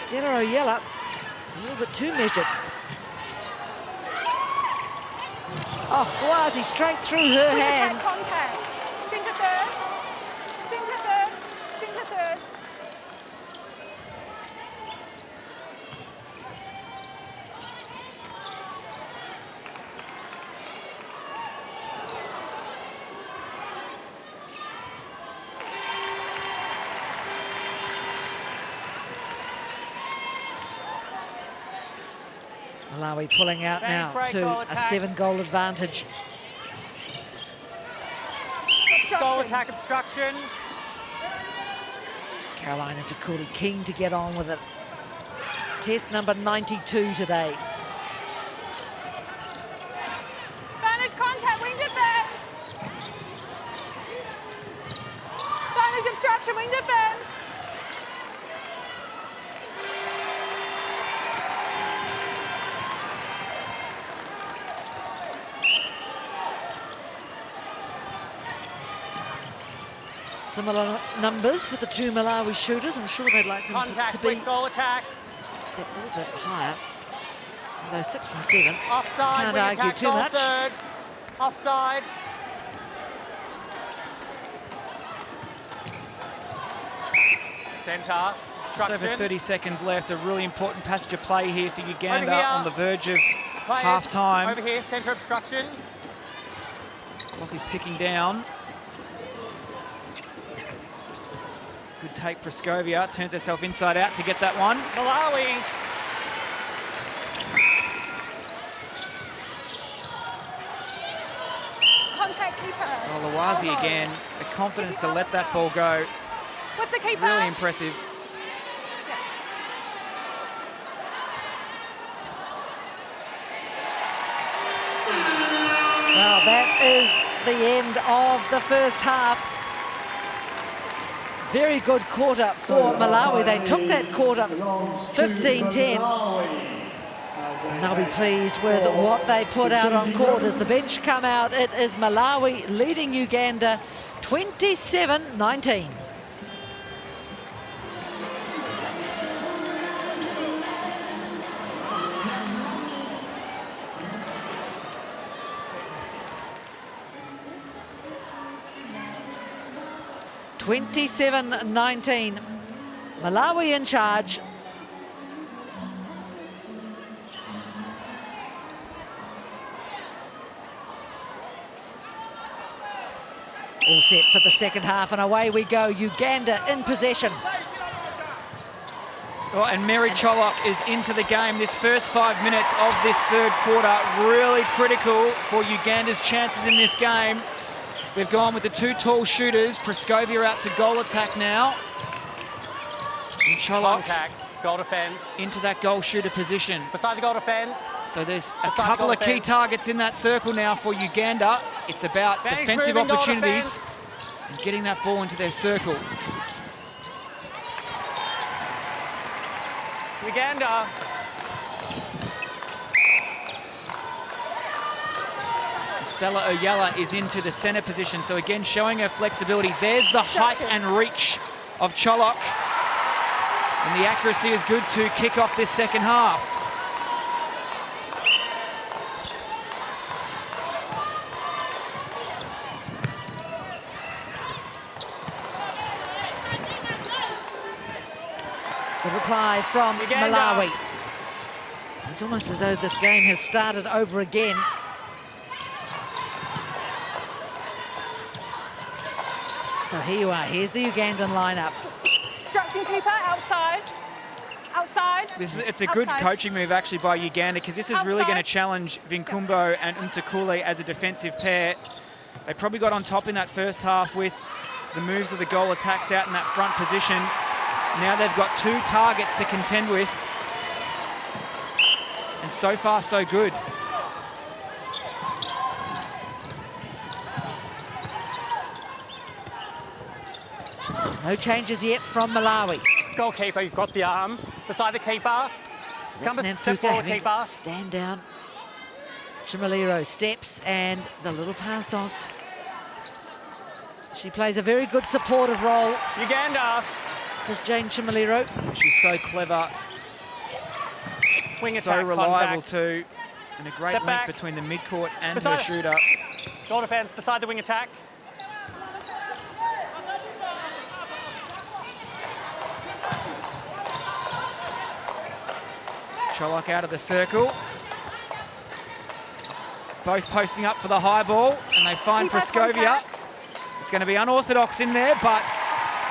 [SPEAKER 2] Stella Oyella, a little bit too measured. Oh, Wazi straight through her
[SPEAKER 4] Quick attack,
[SPEAKER 2] hands.
[SPEAKER 4] contact. Sing to third. Sing to third. Sing to third.
[SPEAKER 2] Malawi pulling out
[SPEAKER 5] Thanks,
[SPEAKER 2] now
[SPEAKER 5] break,
[SPEAKER 2] to
[SPEAKER 5] goal
[SPEAKER 2] a
[SPEAKER 5] attack.
[SPEAKER 2] 7-goal advantage.
[SPEAKER 5] Goal
[SPEAKER 4] Obstruction.
[SPEAKER 5] attack obstruction.
[SPEAKER 2] Caroline and Takuli keen to get on with it. Test number 92 today.
[SPEAKER 4] Advantage, contact, wing defense. Advantage, obstruction, wing defense.
[SPEAKER 2] Similar numbers for the two Malawi shooters. I'm sure they'd like them
[SPEAKER 5] Contact,
[SPEAKER 2] to be
[SPEAKER 5] quick goal attack.
[SPEAKER 2] a little bit higher. Although 6 from 7.
[SPEAKER 5] Offside,
[SPEAKER 2] Can't
[SPEAKER 5] wing
[SPEAKER 2] argue
[SPEAKER 5] attack,
[SPEAKER 2] too
[SPEAKER 5] goal
[SPEAKER 2] much.
[SPEAKER 5] third. Offside. Centre,
[SPEAKER 3] Just over
[SPEAKER 5] obstruction.
[SPEAKER 3] 30 seconds left. A really important passage of play here for Uganda
[SPEAKER 5] here.
[SPEAKER 3] on the verge of
[SPEAKER 5] Players,
[SPEAKER 3] half-time.
[SPEAKER 5] Over here, centre obstruction.
[SPEAKER 3] Clock is ticking down. Good take, Praskovia. Turns herself inside out to get that one.
[SPEAKER 5] Malawi.
[SPEAKER 4] Contact, keeper.
[SPEAKER 3] Oh, Lawazi again. The confidence to let that ball go.
[SPEAKER 4] With the keeper.
[SPEAKER 3] Really impressive.
[SPEAKER 2] Well, that is the end of the first half. Very good quarter for Malawi. They took that quarter 15-10. And they'll be pleased with what they put out on court. As the bench come out, it is Malawi leading Uganda 27-19. (27-19). Malawi in charge. All set for the second half, and away we go. Uganda in possession.
[SPEAKER 3] Oh, and Mary Cholok is into the game. This first 5 minutes of this third quarter, really critical for Uganda's chances in this game. They've gone with the two tall shooters. Praskovia out to goal attack now. And Cholok
[SPEAKER 5] Contact, goal defence.
[SPEAKER 3] into that goal shooter position.
[SPEAKER 5] Beside the goal defence.
[SPEAKER 3] So there's a
[SPEAKER 5] Beside the
[SPEAKER 3] couple
[SPEAKER 5] goal
[SPEAKER 3] of key
[SPEAKER 5] defence.
[SPEAKER 3] targets in that circle now for Uganda. It's about
[SPEAKER 5] Bench
[SPEAKER 3] defensive
[SPEAKER 5] moving, goal
[SPEAKER 3] opportunities
[SPEAKER 5] defence.
[SPEAKER 3] and getting that ball into their circle.
[SPEAKER 5] Uganda.
[SPEAKER 3] Stella Oyella is into the centre position, so again showing her flexibility. There's the height and reach of Cholok. And the accuracy is good to kick off this second half.
[SPEAKER 2] The reply from
[SPEAKER 5] Uganda.
[SPEAKER 2] Malawi. It's almost as though this game has started over again. So here you are. Here's the Ugandan lineup.
[SPEAKER 4] Obstruction, keeper, outside. Outside.
[SPEAKER 3] It's a good coaching move actually by Uganda, because this is really going to challenge Vinkumbo and Umtakule as a defensive pair. They probably got on top in that first half with the moves of the goal attacks out in that front position. Now they've got 2 targets to contend with. And so far, so good.
[SPEAKER 2] No changes yet from Malawi.
[SPEAKER 5] Goalkeeper, you've got the arm. Beside the keeper. Come a step forward, keeper.
[SPEAKER 2] Stand down. Chimaliro steps and the little pass off. She plays a very good supportive role.
[SPEAKER 5] Uganda.
[SPEAKER 2] This Jane Chimaliro.
[SPEAKER 3] She's so clever.
[SPEAKER 5] Wing
[SPEAKER 3] so
[SPEAKER 5] attack,
[SPEAKER 3] reliable
[SPEAKER 5] contact.
[SPEAKER 3] too. And a great
[SPEAKER 5] Step
[SPEAKER 3] link
[SPEAKER 5] back.
[SPEAKER 3] between the midcourt and
[SPEAKER 5] Beside
[SPEAKER 3] her shooter.
[SPEAKER 5] Goal defence beside the wing attack.
[SPEAKER 3] Sherlock out of the circle. Both posting up for the high ball, and they find Praskovia. It's going to be unorthodox in there, but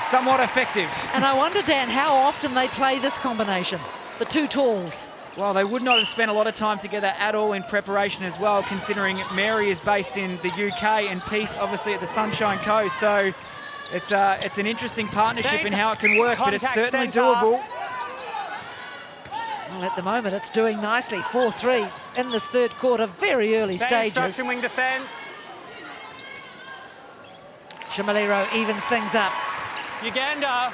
[SPEAKER 3] somewhat effective.
[SPEAKER 2] And I wonder, Dan, how often they play this combination, the 2 talls.
[SPEAKER 3] Well, they would not have spent a lot of time together at all in preparation as well, considering Mary is based in the UK and Peace obviously at the Sunshine Coast. So it's an interesting partnership in how it can work, but it's certainly doable.
[SPEAKER 2] Well, at the moment, it's doing nicely. 4-3 in this third quarter, very early stages.
[SPEAKER 5] Instruction wing defence.
[SPEAKER 2] Chimaliro evens things up.
[SPEAKER 5] Uganda.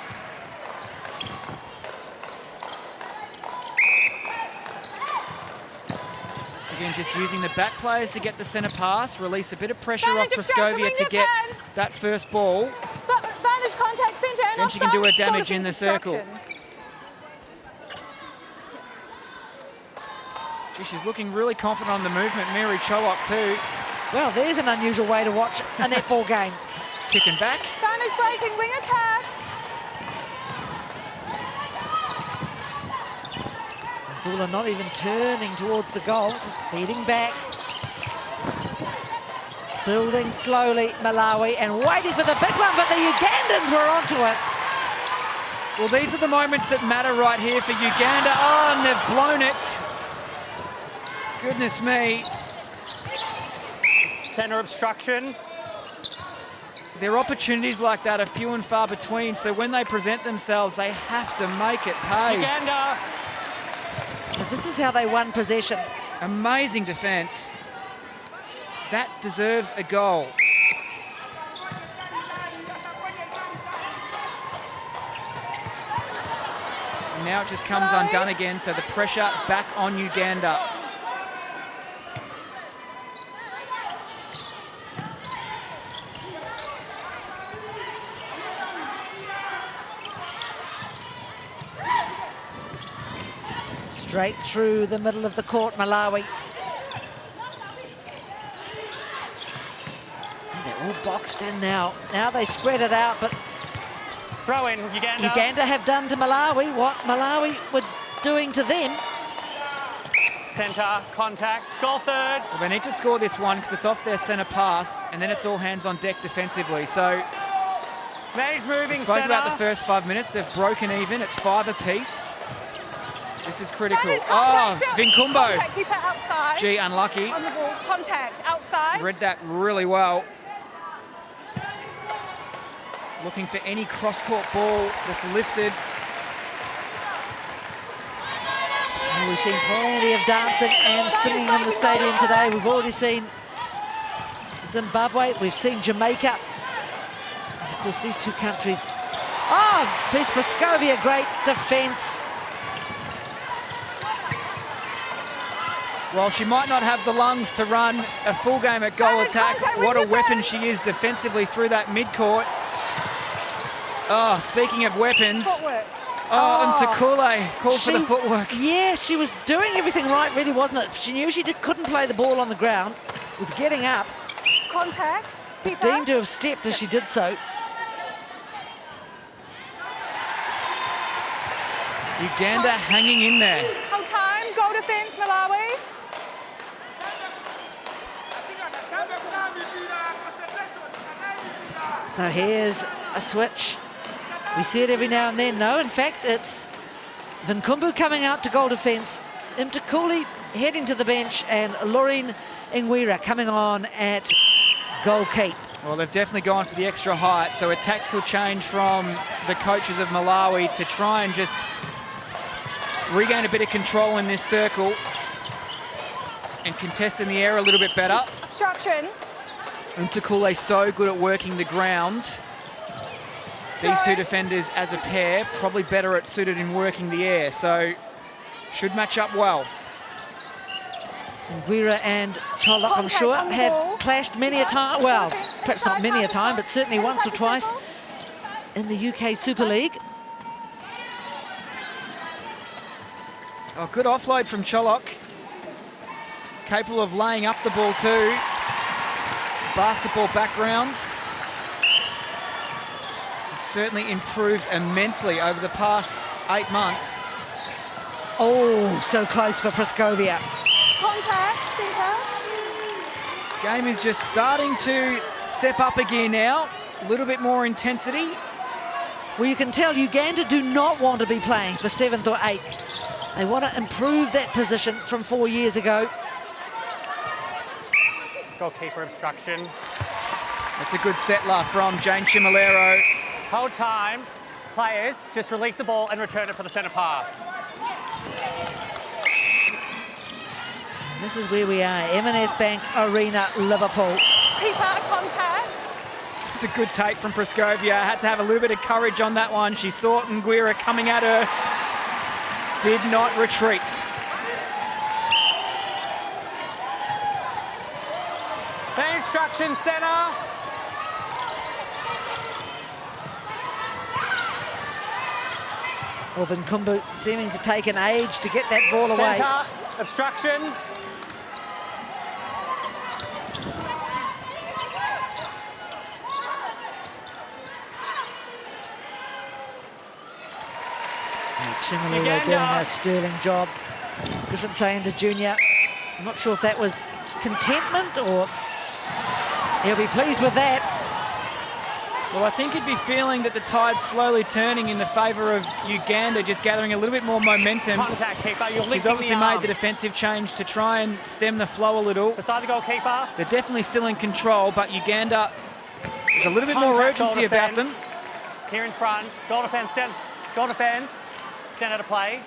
[SPEAKER 3] So again, just using the back players to get the centre pass, release a bit of pressure off
[SPEAKER 4] Vantage obstruction,
[SPEAKER 3] Praskovia
[SPEAKER 4] wing
[SPEAKER 3] to get
[SPEAKER 4] defence.
[SPEAKER 3] that first ball.
[SPEAKER 4] Vantage contact centre and
[SPEAKER 3] Then she can do her
[SPEAKER 4] offside. Goal
[SPEAKER 3] damage in the
[SPEAKER 4] defence
[SPEAKER 3] circle.
[SPEAKER 4] obstruction.
[SPEAKER 3] Gee, she's looking really confident on the movement. Mary Cholok too.
[SPEAKER 2] Well, there's an unusual way to watch a netball game.
[SPEAKER 3] Kicking back.
[SPEAKER 4] Vantage breaking, wing attack.
[SPEAKER 2] Fuller not even turning towards the goal, just feeding back. Building slowly, Malawi, and waiting for the big one, but the Ugandans were onto it.
[SPEAKER 3] Well, these are the moments that matter right here for Uganda. Oh, and they've blown it. Goodness me.
[SPEAKER 5] Centre obstruction.
[SPEAKER 3] Their opportunities like that are few and far between, so when they present themselves, they have to make it pay.
[SPEAKER 5] Uganda.
[SPEAKER 2] But this is how they won possession.
[SPEAKER 3] Amazing defence. That deserves a goal. And now it just comes undone again, so the pressure back on Uganda.
[SPEAKER 2] Straight through the middle of the court, Malawi. They're all boxed in now. Now they spread it out, but
[SPEAKER 5] Throw in, Uganda.
[SPEAKER 2] Uganda have done to Malawi what Malawi were doing to them.
[SPEAKER 5] Centre, contact, goal third.
[SPEAKER 3] Well, they need to score this one because it's off their centre pass, and then it's all hands on deck defensively. So,
[SPEAKER 5] Mary's moving,
[SPEAKER 3] we spoke
[SPEAKER 5] centre.
[SPEAKER 3] about the first 5 minutes. They've broken even. It's 5 apiece. This is critical.
[SPEAKER 4] Vantage
[SPEAKER 3] Oh,
[SPEAKER 4] contact,
[SPEAKER 3] Vinkumbo.
[SPEAKER 4] Contact, keeper outside.
[SPEAKER 3] Gee, unlucky.
[SPEAKER 4] On the ball, contact, outside.
[SPEAKER 3] Read that really well. Looking for any cross-court ball that's lifted.
[SPEAKER 2] And we've seen plenty of dancing and singing in the stadium today. We've already seen Zimbabwe, we've seen Jamaica. And of course, these two countries. Oh, Peace Praskovia, great defence.
[SPEAKER 3] While she might not have the lungs to run a full game at goal
[SPEAKER 4] Vantage
[SPEAKER 3] attack,
[SPEAKER 4] contact,
[SPEAKER 3] what a
[SPEAKER 4] wing
[SPEAKER 3] weapon
[SPEAKER 4] defence.
[SPEAKER 3] she is defensively through that midcourt. Oh, speaking of weapons.
[SPEAKER 4] Footwork.
[SPEAKER 3] Oh, Umtakule called for the footwork.
[SPEAKER 2] Yeah, she was doing everything right, really, wasn't it? She knew she couldn't play the ball on the ground, was getting up,
[SPEAKER 4] Contact, keeper.
[SPEAKER 2] deemed to have stepped as she did so.
[SPEAKER 3] Uganda hanging in there.
[SPEAKER 4] Hold time, goal defence, Malawi.
[SPEAKER 2] So here's a switch. We see it every now and then. No, in fact, it's Vinkumbu coming out to goal defence. Imtakuli heading to the bench, and Laureen Ingwira coming on at goal keep.
[SPEAKER 3] Well, they've definitely gone for the extra height, so a tactical change from the coaches of Malawi to try and just regain a bit of control in this circle and contest in the air a little bit better.
[SPEAKER 4] Obstruction.
[SPEAKER 3] Umtakule so good at working the ground. These two defenders as a pair probably better at suited in working the air, so should match up well.
[SPEAKER 2] Ingwira and Cholok, I'm sure, have clashed many a time. Well, perhaps not many a time, but certainly once or twice in the UK Super League.
[SPEAKER 3] Oh, good offload from Cholok. Capable of laying up the ball too. Basketball background. It's certainly improved immensely over the past 8 months.
[SPEAKER 2] Oh, so close for Praskovia.
[SPEAKER 4] Contact, centre.
[SPEAKER 3] Game is just starting to step up a gear now. A little bit more intensity.
[SPEAKER 2] Well, you can tell Uganda do not want to be playing for 7th or 8th. They want to improve that position from 4 years ago.
[SPEAKER 5] Goalkeeper obstruction.
[SPEAKER 3] That's a good settler from Jane Chimolero.
[SPEAKER 5] Hold time. Players, just release the ball and return it for the centre pass.
[SPEAKER 2] This is where we are, M&S Bank Arena, Liverpool.
[SPEAKER 4] Keeper, contact.
[SPEAKER 3] It's a good take from Praskovia. Had to have a little bit of courage on that one. She saw Nguira coming at her. Did not retreat.
[SPEAKER 5] Play instruction, centre.
[SPEAKER 2] Vinkumbu seeming to take an age to get that ball away.
[SPEAKER 5] Centre, obstruction.
[SPEAKER 2] Chimolero doing a sterling job. Griffin saying to Junior, I'm not sure if that was contentment or he'll be pleased with that.
[SPEAKER 3] Well, I think he'd be feeling that the tide's slowly turning in the favour of Uganda, just gathering a little bit more momentum.
[SPEAKER 5] Contact, keeper. You're
[SPEAKER 3] He's
[SPEAKER 5] lifting
[SPEAKER 3] obviously
[SPEAKER 5] the
[SPEAKER 3] made
[SPEAKER 5] arm.
[SPEAKER 3] the defensive change to try and stem the flow a little.
[SPEAKER 5] Beside the goalkeeper.
[SPEAKER 3] They're definitely still in control, but Uganda, there's a little bit more
[SPEAKER 5] Contact,
[SPEAKER 3] urgency
[SPEAKER 5] goal
[SPEAKER 3] about them.
[SPEAKER 5] defence. Here in front. Goal defence, stand. Goal defence. Stand out of play.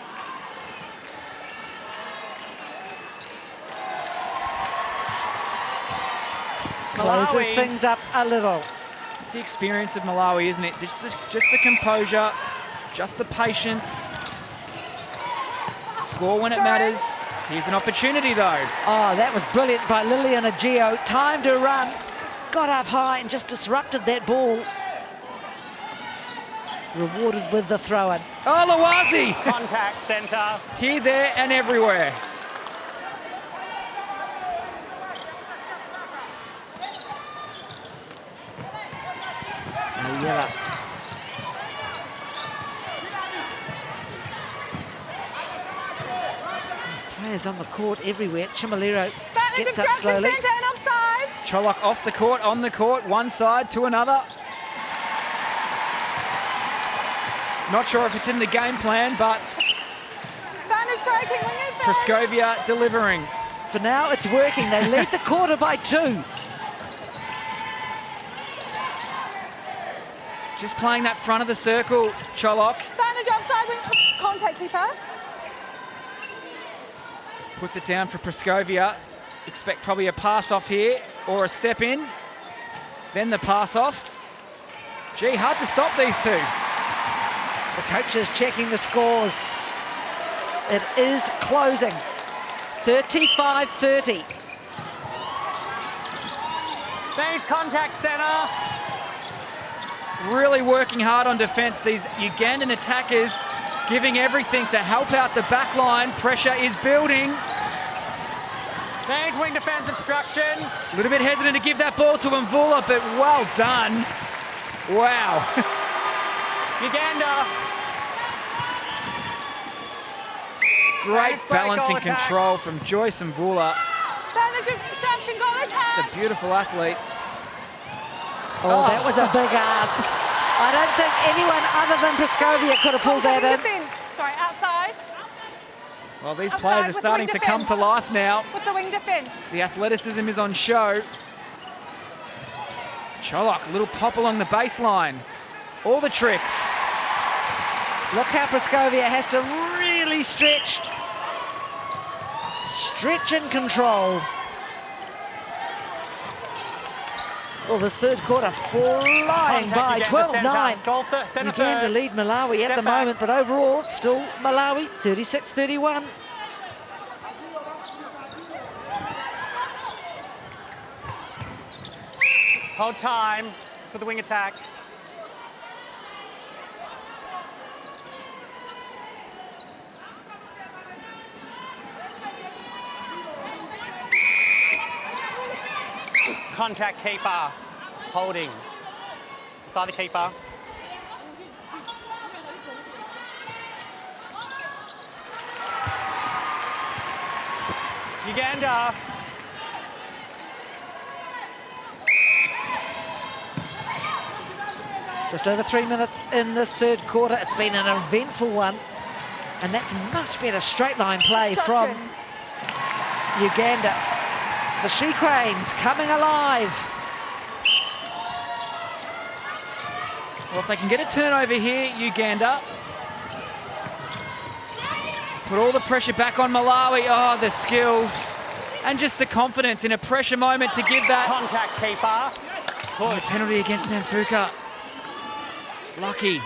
[SPEAKER 2] Closes
[SPEAKER 5] Malawi.
[SPEAKER 2] things up a little.
[SPEAKER 3] It's the experience of Malawi, isn't it? Just the composure, just the patience. Score when it matters. Here's an opportunity, though.
[SPEAKER 2] Oh, that was brilliant by Lilian Ageo. Time to run. Got up high and just disrupted that ball. Rewarded with the throw-in.
[SPEAKER 3] Oh, Lawazi!
[SPEAKER 5] Contact, centre.
[SPEAKER 3] Here, there, and everywhere.
[SPEAKER 2] Yellow. There's players on the court everywhere. Chimolero
[SPEAKER 4] Vantage
[SPEAKER 2] gets up
[SPEAKER 4] obstruction,
[SPEAKER 2] slowly.
[SPEAKER 4] centre and offside.
[SPEAKER 3] Cholok off the court, on the court, one side to another. Not sure if it's in the game plan, but
[SPEAKER 4] Vantage breaking, wing advance.
[SPEAKER 3] Praskovia delivering.
[SPEAKER 2] For now, it's working. They lead the quarter by 2.
[SPEAKER 3] Just playing that front of the circle, Cholok.
[SPEAKER 4] Vantage offside, wing contact, keeper.
[SPEAKER 3] Puts it down for Praskovia. Expect probably a pass off here or a step in. Then the pass off. Gee, hard to stop these two.
[SPEAKER 2] The coach is checking the scores. It is closing. 35-30.
[SPEAKER 5] Vantage contact, centre.
[SPEAKER 3] Really working hard on defence. These Ugandan attackers giving everything to help out the back line. Pressure is building.
[SPEAKER 5] Vantage wing defence obstruction.
[SPEAKER 3] A little bit hesitant to give that ball to Mvula, but well done. Wow.
[SPEAKER 5] Uganda.
[SPEAKER 3] Great
[SPEAKER 5] Vantage break,
[SPEAKER 3] balance
[SPEAKER 5] goal
[SPEAKER 3] and
[SPEAKER 5] attack.
[SPEAKER 3] control from Joyce Mvula.
[SPEAKER 4] Vantage obstruction, goal attack.
[SPEAKER 3] Just a beautiful athlete.
[SPEAKER 2] Oh, that was a big ask. I don't think anyone other than Praskovia could have pulled that in.
[SPEAKER 4] Defence. Sorry, outside.
[SPEAKER 3] Well, these
[SPEAKER 4] Outside
[SPEAKER 3] players are
[SPEAKER 4] with the
[SPEAKER 3] starting
[SPEAKER 4] wing
[SPEAKER 3] to come to
[SPEAKER 4] defence.
[SPEAKER 3] life now.
[SPEAKER 4] With the wing defence.
[SPEAKER 3] The athleticism is on show. Cholok, a little pop along the baseline. All the tricks.
[SPEAKER 2] Look how Praskovia has to really stretch. Stretch and control. Well, this third quarter flying by, 12-9. Uganda lead Malawi at the moment, but overall it's still Malawi 36-31.
[SPEAKER 5] Hold time. It's for the wing attack. Contact keeper. Holding. Side the keeper. Uganda.
[SPEAKER 2] Just over 3 minutes in this third quarter. It's been an eventful one. And that's much better straight line play from Uganda. The She Cranes coming alive.
[SPEAKER 3] Well, if they can get a turnover here, Uganda. Put all the pressure back on Malawi. Oh, the skills. And just the confidence in a pressure moment to give that.
[SPEAKER 5] Contact keeper.
[SPEAKER 3] Oh, the penalty against Namfuka. Lucky.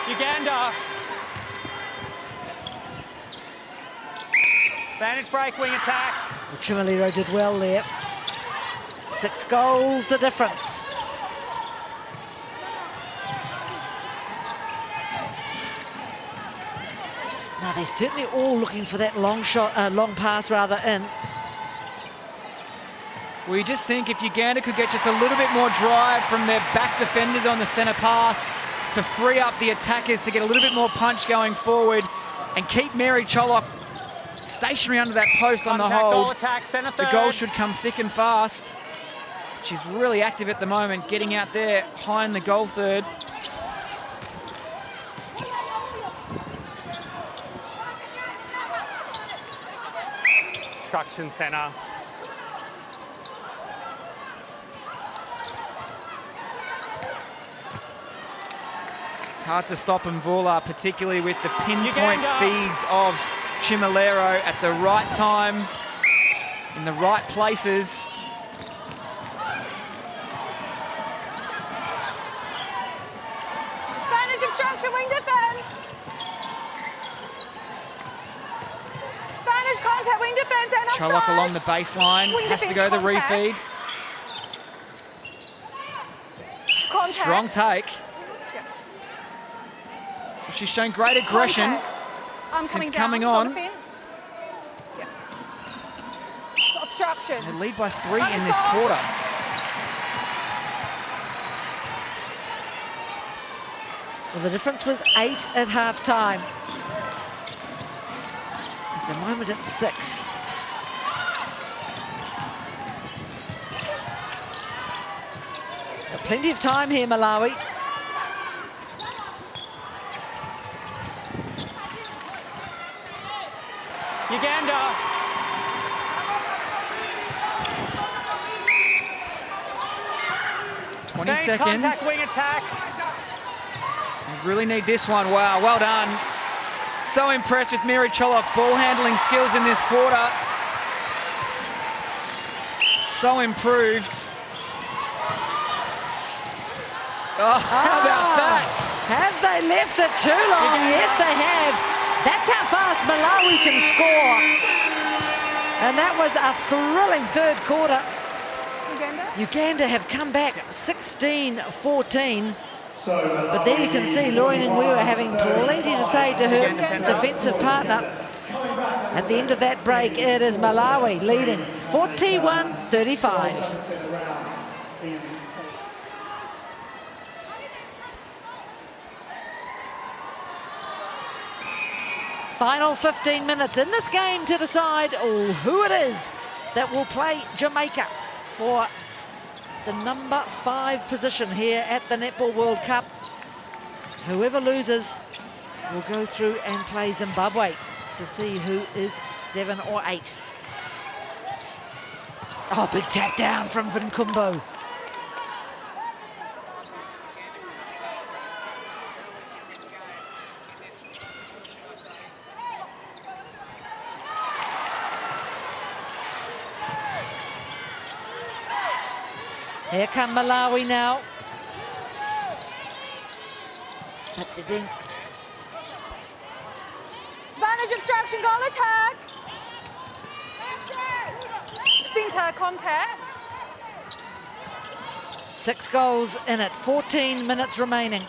[SPEAKER 5] Uganda. Vantage break, wing attack.
[SPEAKER 2] Well, Chimaliro did well there. 6 goals, the difference. Now they're certainly all looking for that long shot, long pass rather in.
[SPEAKER 3] Well, you just think if Uganda could get just a little bit more drive from their back defenders on the centre pass to free up the attackers to get a little bit more punch going forward and keep Mary Cholok stationary under that post on the hold.
[SPEAKER 5] Goal attack, centre third.
[SPEAKER 3] The goal should come thick and fast. She's really active at the moment, getting out there high in the goal third.
[SPEAKER 5] Instruction centre.
[SPEAKER 3] It's hard to stop Mvula, particularly with the pinpoint
[SPEAKER 5] Uganda.
[SPEAKER 3] feeds of Chimalero at the right time, in the right places.
[SPEAKER 4] Vantage obstruction, wing defence. Vantage contact, wing defence, and offside.
[SPEAKER 3] Cholok along the baseline,
[SPEAKER 4] Wing
[SPEAKER 3] has to
[SPEAKER 4] defence
[SPEAKER 3] go the
[SPEAKER 4] contact.
[SPEAKER 3] refeed.
[SPEAKER 4] Contact.
[SPEAKER 3] Strong take.
[SPEAKER 4] Yeah.
[SPEAKER 3] She's shown great aggression.
[SPEAKER 4] Contact.
[SPEAKER 3] Since
[SPEAKER 4] Coming
[SPEAKER 3] coming
[SPEAKER 4] down,
[SPEAKER 3] on.
[SPEAKER 4] got the fence. Yeah. Obstruction.
[SPEAKER 3] They lead by 3 in
[SPEAKER 4] Minus
[SPEAKER 3] this
[SPEAKER 4] goal.
[SPEAKER 3] quarter.
[SPEAKER 2] Well, the difference was 8 at half-time. At the moment, it's 6. Got plenty of time here, Malawi.
[SPEAKER 5] Uganda.
[SPEAKER 3] 20
[SPEAKER 5] Vantage
[SPEAKER 3] seconds.
[SPEAKER 5] contact, wing attack.
[SPEAKER 3] They really need this one. Wow, well done. So impressed with Mary Cholok's ball handling skills in this quarter. So improved. Oh, how about that?
[SPEAKER 2] Have they left it too long? Yes, they have. That's how fast Malawi can score. And that was a thrilling third quarter. Uganda have come back 16-14. But there you can see Lauren and we were having plenty to say to her defensive partner. At the end of that break, it is Malawi leading 41-35. Final 15 minutes in this game to decide who it is that will play Jamaica for the number 5 position here at the Netball World Cup. Whoever loses will go through and play Zimbabwe to see who is 7 or 8. Oh, big tap down from Vinkumbo. Here come Malawi now. But they're being...
[SPEAKER 4] Advantage obstruction, goal attack. Centre contact.
[SPEAKER 2] 6 goals in it, 14 minutes remaining.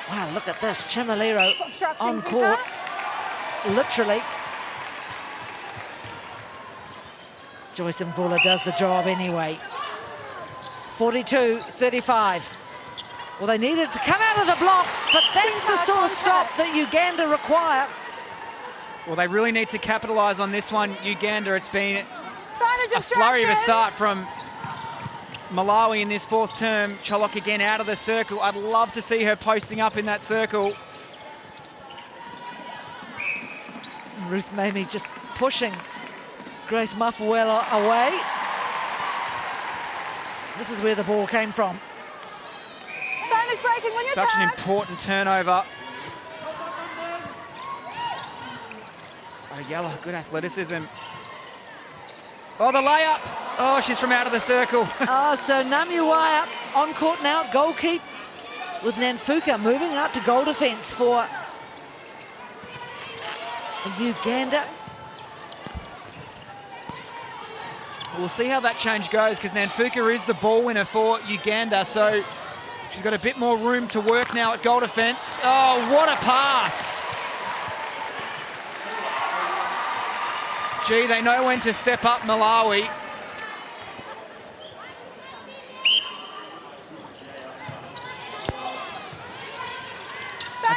[SPEAKER 2] Wow, look at this, Chimalero on court, literally. Joyce Mvula does the job anyway. 42-35. Well, they needed to come out of the blocks, but that's the sort of stop that Uganda require.
[SPEAKER 3] Well, they really need to capitalise on this one, Uganda. It's been a flurry of a start from Malawi in this 4th term. Cholok again out of the circle. I'd love to see her posting up in that circle.
[SPEAKER 2] Ruth Mamie just pushing Grace Mafuela away. This is where the ball came from.
[SPEAKER 4] Advantage breaking when you
[SPEAKER 3] Such an important turnover. Ayala, good athleticism. Oh, the layup. Oh, she's from out of the circle.
[SPEAKER 2] Oh, so Namuwaya on court now, goal keep, with Nanfuka moving out to goal defence for Uganda.
[SPEAKER 3] We'll see how that change goes, because Nanfuka is the ball winner for Uganda, so she's got a bit more room to work now at goal defence. Oh, what a pass. Gee, they know when to step up, Malawi.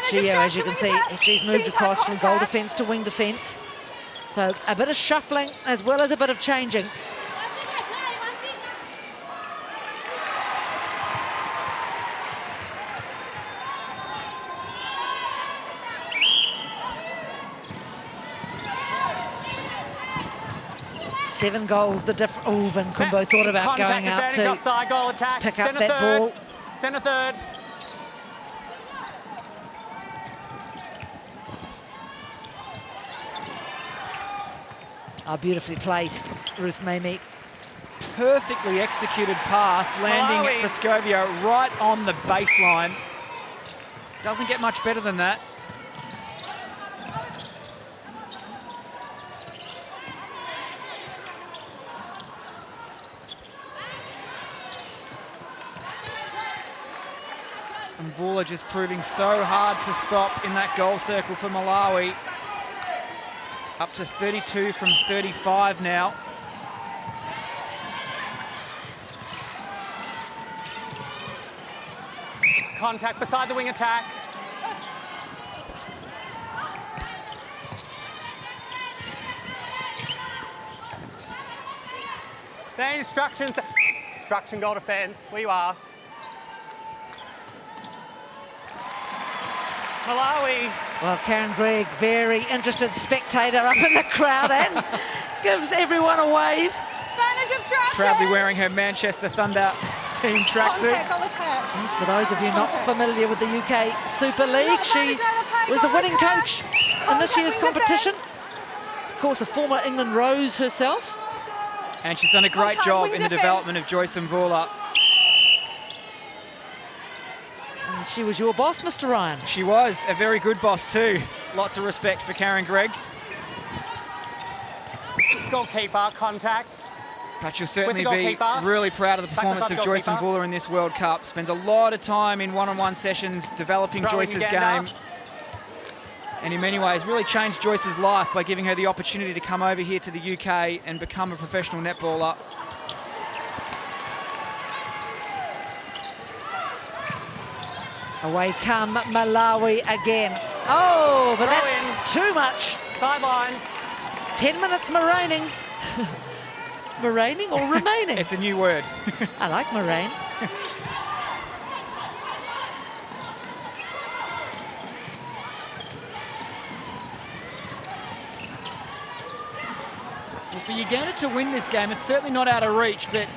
[SPEAKER 2] Gio, as you can see, she's moved across from goal defence to wing defence. So a bit of shuffling as well as a bit of changing. Seven goals, the difference. Oh, Vinkumbo thought about going out to
[SPEAKER 5] offside, goal attack.
[SPEAKER 2] pick up that ball.
[SPEAKER 5] Centre third.
[SPEAKER 2] Oh, beautifully placed, Ruth Mamie.
[SPEAKER 3] Perfectly executed pass, landing at Frescovia right on the baseline. Doesn't get much better than that. And Mvula just proving so hard to stop in that goal circle for Malawi. Up to 32 from 35 now.
[SPEAKER 5] Contact beside the wing attack. Then instructions. Instruction goal defence. Where you are. Malawi.
[SPEAKER 2] Well, Karen Gregg, very interested spectator up in the crowd and gives everyone a wave.
[SPEAKER 3] Proudly wearing her Manchester Thunder team tracksuit.
[SPEAKER 2] Yes, for those of you not familiar with the UK Super League, she was the winning coach in this year's competition. Of course, a former England Rose herself.
[SPEAKER 3] And she's done a great job in the development of Joyce Mvula.
[SPEAKER 2] And she was your boss, Mr. Ryan.
[SPEAKER 3] She was a very good boss too. Lots of respect for Karen Gregg.
[SPEAKER 5] Goalkeeper, contact.
[SPEAKER 3] But you'll certainly be really proud of the performance of Joyce Mvula in this World Cup. Spends a lot of time in one-on-one sessions developing Joyce's game. And in many ways really changed Joyce's life by giving her the opportunity to come over here to the UK and become a professional netballer.
[SPEAKER 2] Away come Malawi again. Oh, but that's too much.
[SPEAKER 5] Sideline.
[SPEAKER 2] 10 minutes remaining. Moraining or remaining?
[SPEAKER 3] It's a new word.
[SPEAKER 2] I like moraine.
[SPEAKER 3] Well, for Uganda to win this game, it's certainly not out of reach, but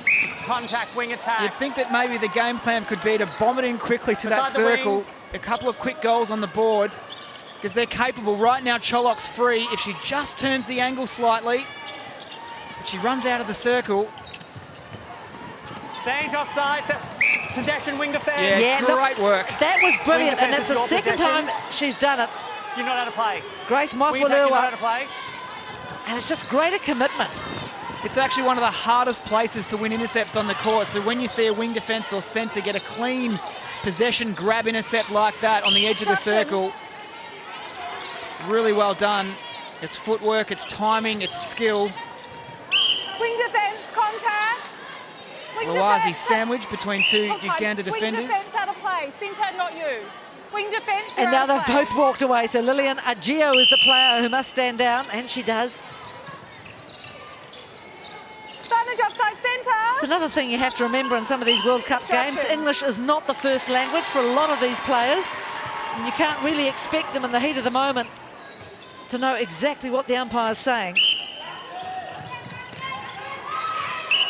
[SPEAKER 5] Contact wing attack.
[SPEAKER 3] you'd think that maybe the game plan could be to bomb it in quickly to that
[SPEAKER 5] Beside the wing.
[SPEAKER 3] circle. A couple of quick goals on the board, because they're capable. Right now, Cholok's free. If she just turns the angle slightly, but she runs out of the circle.
[SPEAKER 5] Danger offside. Possession, wing defence.
[SPEAKER 3] Yeah,
[SPEAKER 2] Yeah, look,
[SPEAKER 3] great work.
[SPEAKER 2] That was brilliant, and it's
[SPEAKER 5] defence
[SPEAKER 2] the
[SPEAKER 5] is your
[SPEAKER 2] second
[SPEAKER 5] possession.
[SPEAKER 2] time she's done it.
[SPEAKER 5] You know how to play.
[SPEAKER 2] Grace
[SPEAKER 5] Wing attack, you know how to
[SPEAKER 2] Mofulua,
[SPEAKER 5] play.
[SPEAKER 2] and it's just greater commitment.
[SPEAKER 3] It's actually one of the hardest places to win intercepts on the court. So when you see a wing defence or centre get a clean possession grab intercept like that on the edge of the circle, really well done. It's footwork, it's timing, it's skill.
[SPEAKER 4] Wing defence, contacts. Wing
[SPEAKER 3] Lawazi
[SPEAKER 4] defence.
[SPEAKER 3] sandwich between two
[SPEAKER 4] Hold time.
[SPEAKER 3] Uganda
[SPEAKER 4] Wing
[SPEAKER 3] defenders.
[SPEAKER 4] defence out of play. Centre, not you. Wing defence,
[SPEAKER 2] And
[SPEAKER 4] you're
[SPEAKER 2] now
[SPEAKER 4] out
[SPEAKER 2] they've
[SPEAKER 4] of play.
[SPEAKER 2] both walked away. So Lillian Agio is the player who must stand down, and she does.
[SPEAKER 4] Advantage offside
[SPEAKER 2] It's
[SPEAKER 4] centre.
[SPEAKER 2] another thing you have to remember in some of these World Cup games.
[SPEAKER 4] Obstruction.
[SPEAKER 2] English is not the first language for a lot of these players. And you can't really expect them in the heat of the moment to know exactly what the umpire's saying.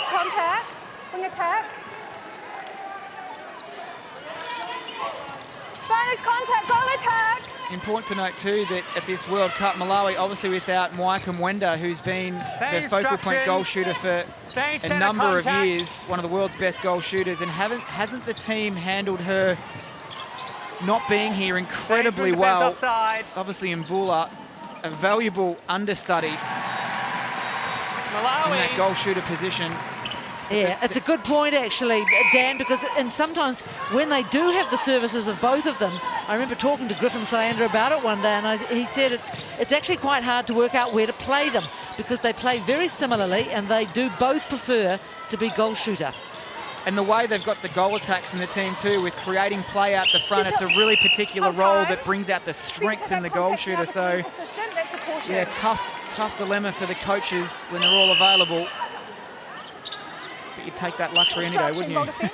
[SPEAKER 4] Contact. Wing attack. Advantage contact, goal attack.
[SPEAKER 3] Important to note too that at this World Cup, Malawi obviously without Mwaika Mwenda, who's been the focal point goal shooter for a number of years, one of the world's best goal shooters, and hasn't the team handled her not being here incredibly well?
[SPEAKER 5] Offside.
[SPEAKER 3] Obviously Mvula, a valuable understudy in
[SPEAKER 5] Malawi.
[SPEAKER 3] that goal shooter position.
[SPEAKER 2] Yeah, it's a good point actually, Dan, because and sometimes when they do have the services of both of them, I remember talking to Griffin Sayanda about it one day, and he said it's actually quite hard to work out where to play them because they play very similarly and they do both prefer to be goal shooter.
[SPEAKER 3] And the way they've got the goal attacks in the team too, with creating play out the front, it's a really particular role that brings out the strength in the goal shooter. So yeah, tough dilemma for the coaches when they're all available. But you'd take that luxury any day, wouldn't you?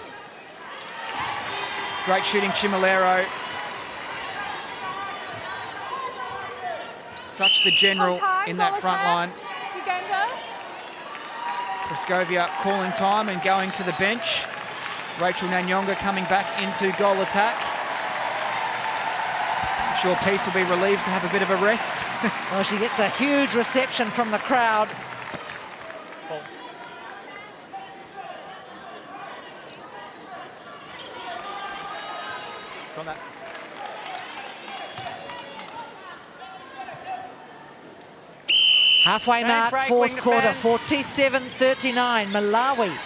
[SPEAKER 3] Great shooting, Chimolero. Such the general in that front line.
[SPEAKER 4] Uganda.
[SPEAKER 3] Praskovia calling time and going to the bench. Rachel Nanyonga coming back into goal attack. I'm sure Peace will be relieved to have a bit of a rest.
[SPEAKER 2] Well, she gets a huge reception from the crowd.
[SPEAKER 5] On that.
[SPEAKER 2] Halfway mark,
[SPEAKER 5] break,
[SPEAKER 2] fourth
[SPEAKER 5] wing
[SPEAKER 2] quarter,
[SPEAKER 5] defence.
[SPEAKER 2] 47-39, Malawi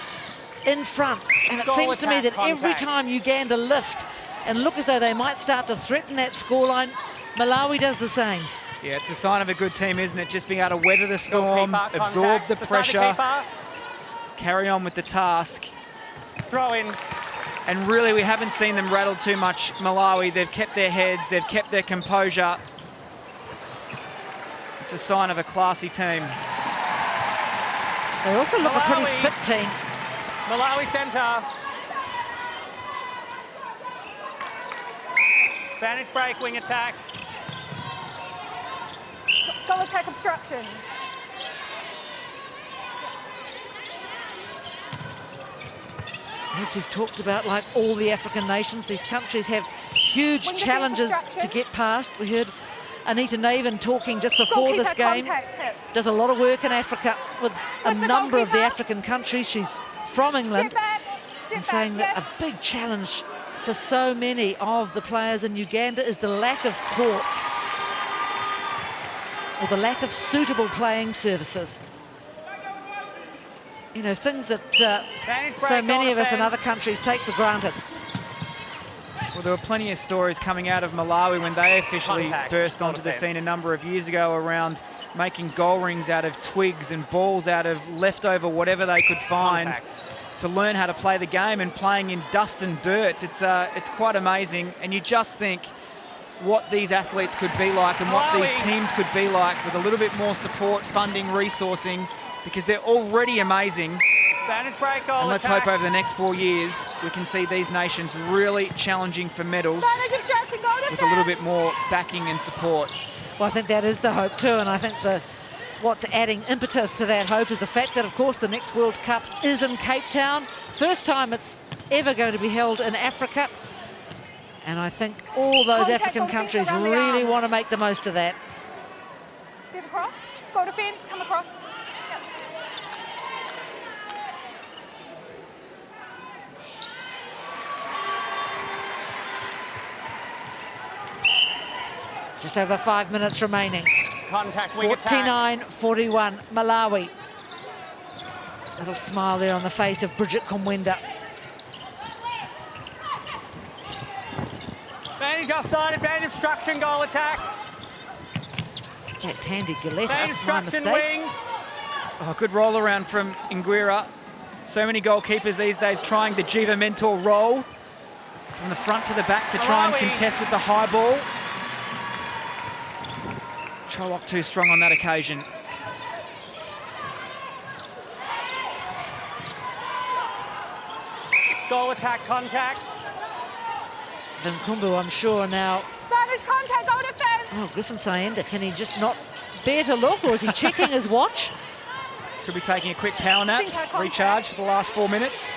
[SPEAKER 2] in front. And it
[SPEAKER 5] Goal
[SPEAKER 2] seems to me
[SPEAKER 5] attack,
[SPEAKER 2] that every
[SPEAKER 5] contact.
[SPEAKER 2] time Uganda lift and look as though they might start to threaten that scoreline, Malawi does the same.
[SPEAKER 3] Yeah, it's a sign of a good team, isn't it? Just being able to weather the storm,
[SPEAKER 5] Goalkeeper,
[SPEAKER 3] absorb
[SPEAKER 5] contact.
[SPEAKER 3] the
[SPEAKER 5] Beside
[SPEAKER 3] pressure,
[SPEAKER 5] keeper.
[SPEAKER 3] carry on with the task.
[SPEAKER 5] Throw in.
[SPEAKER 3] And really, we haven't seen them rattle too much, Malawi. They've kept their heads, they've kept their composure. It's a sign of a classy team.
[SPEAKER 2] They also look a pretty
[SPEAKER 5] Malawi.
[SPEAKER 2] fit team.
[SPEAKER 5] Malawi centre. Advantage break, wing attack.
[SPEAKER 4] Goal attack obstruction.
[SPEAKER 2] As we've talked about, like all the African nations, these countries have huge
[SPEAKER 4] Wing defence
[SPEAKER 2] challenges
[SPEAKER 4] obstruction.
[SPEAKER 2] to get past. We heard Anita Naven talking just before this
[SPEAKER 4] Goalkeeper
[SPEAKER 2] game.
[SPEAKER 4] contact hit.
[SPEAKER 2] Does a lot of work in Africa with a
[SPEAKER 4] With the
[SPEAKER 2] number of the
[SPEAKER 4] goalkeeper.
[SPEAKER 2] African countries. She's from England.
[SPEAKER 4] Step back. Step
[SPEAKER 2] And
[SPEAKER 4] back.
[SPEAKER 2] saying
[SPEAKER 4] yes.
[SPEAKER 2] that a big challenge for so many of the players in Uganda is the lack of courts or the lack of suitable playing services. You know, things that
[SPEAKER 5] Advantage break,
[SPEAKER 2] so many
[SPEAKER 5] goal
[SPEAKER 2] of us in
[SPEAKER 5] defence.
[SPEAKER 2] other countries take for granted.
[SPEAKER 3] Well, there were plenty of stories coming out of Malawi when they officially
[SPEAKER 5] Contact,
[SPEAKER 3] burst
[SPEAKER 5] goal
[SPEAKER 3] onto the
[SPEAKER 5] defence.
[SPEAKER 3] scene a number of years ago around making goal rings out of twigs and balls out of leftover whatever they could find
[SPEAKER 5] Contact.
[SPEAKER 3] to learn how to play the game, and playing in dust and dirt. It's quite amazing, and you just think what these athletes could be like and what these
[SPEAKER 5] Malawi.
[SPEAKER 3] teams could be like with a little bit more support, funding, resourcing, because they're already amazing.
[SPEAKER 5] Advantage break, goal
[SPEAKER 3] And let's
[SPEAKER 5] attack.
[SPEAKER 3] hope over the next 4 years we can see these nations really challenging for medals
[SPEAKER 4] Advantage obstruction, goal
[SPEAKER 3] with a little bit more backing and support.
[SPEAKER 2] Well, I think that is the hope too, and I think what's adding impetus to that hope is the fact that, of course, the next World Cup is in Cape Town. First time it's ever going to be held in Africa. And I think all those
[SPEAKER 4] Contact
[SPEAKER 2] African
[SPEAKER 4] on the
[SPEAKER 2] countries
[SPEAKER 4] fence around the
[SPEAKER 2] really
[SPEAKER 4] arm.
[SPEAKER 2] want to make the most of that.
[SPEAKER 4] Step across, goal defence, come across. Yep.
[SPEAKER 2] Just over 5 minutes remaining.
[SPEAKER 5] Contact, wing attack.
[SPEAKER 2] 49-41, Malawi. Little smile there on the face of Bridget Komwenda.
[SPEAKER 5] Advantage offside, advantage obstruction, goal attack.
[SPEAKER 2] That Tandy Gillespie,
[SPEAKER 5] Advantage
[SPEAKER 2] my
[SPEAKER 5] obstruction,
[SPEAKER 2] mistake.
[SPEAKER 5] wing.
[SPEAKER 3] Oh, good roll around from Nguira. So many goalkeepers these days trying the Jiva Mentor roll from the front to the back to try and
[SPEAKER 5] Malawi.
[SPEAKER 3] contest with the high ball. Cholok too strong on that occasion.
[SPEAKER 5] Goal attack, contact.
[SPEAKER 2] Vinkumbu, I'm sure now.
[SPEAKER 4] Advantage contact, goal defence.
[SPEAKER 2] Oh, Griffin Sayenda, can he just not bear to look, or is he checking his watch?
[SPEAKER 3] Could be taking a quick power nap,
[SPEAKER 4] Sinker contact.
[SPEAKER 3] recharge for the last 4 minutes.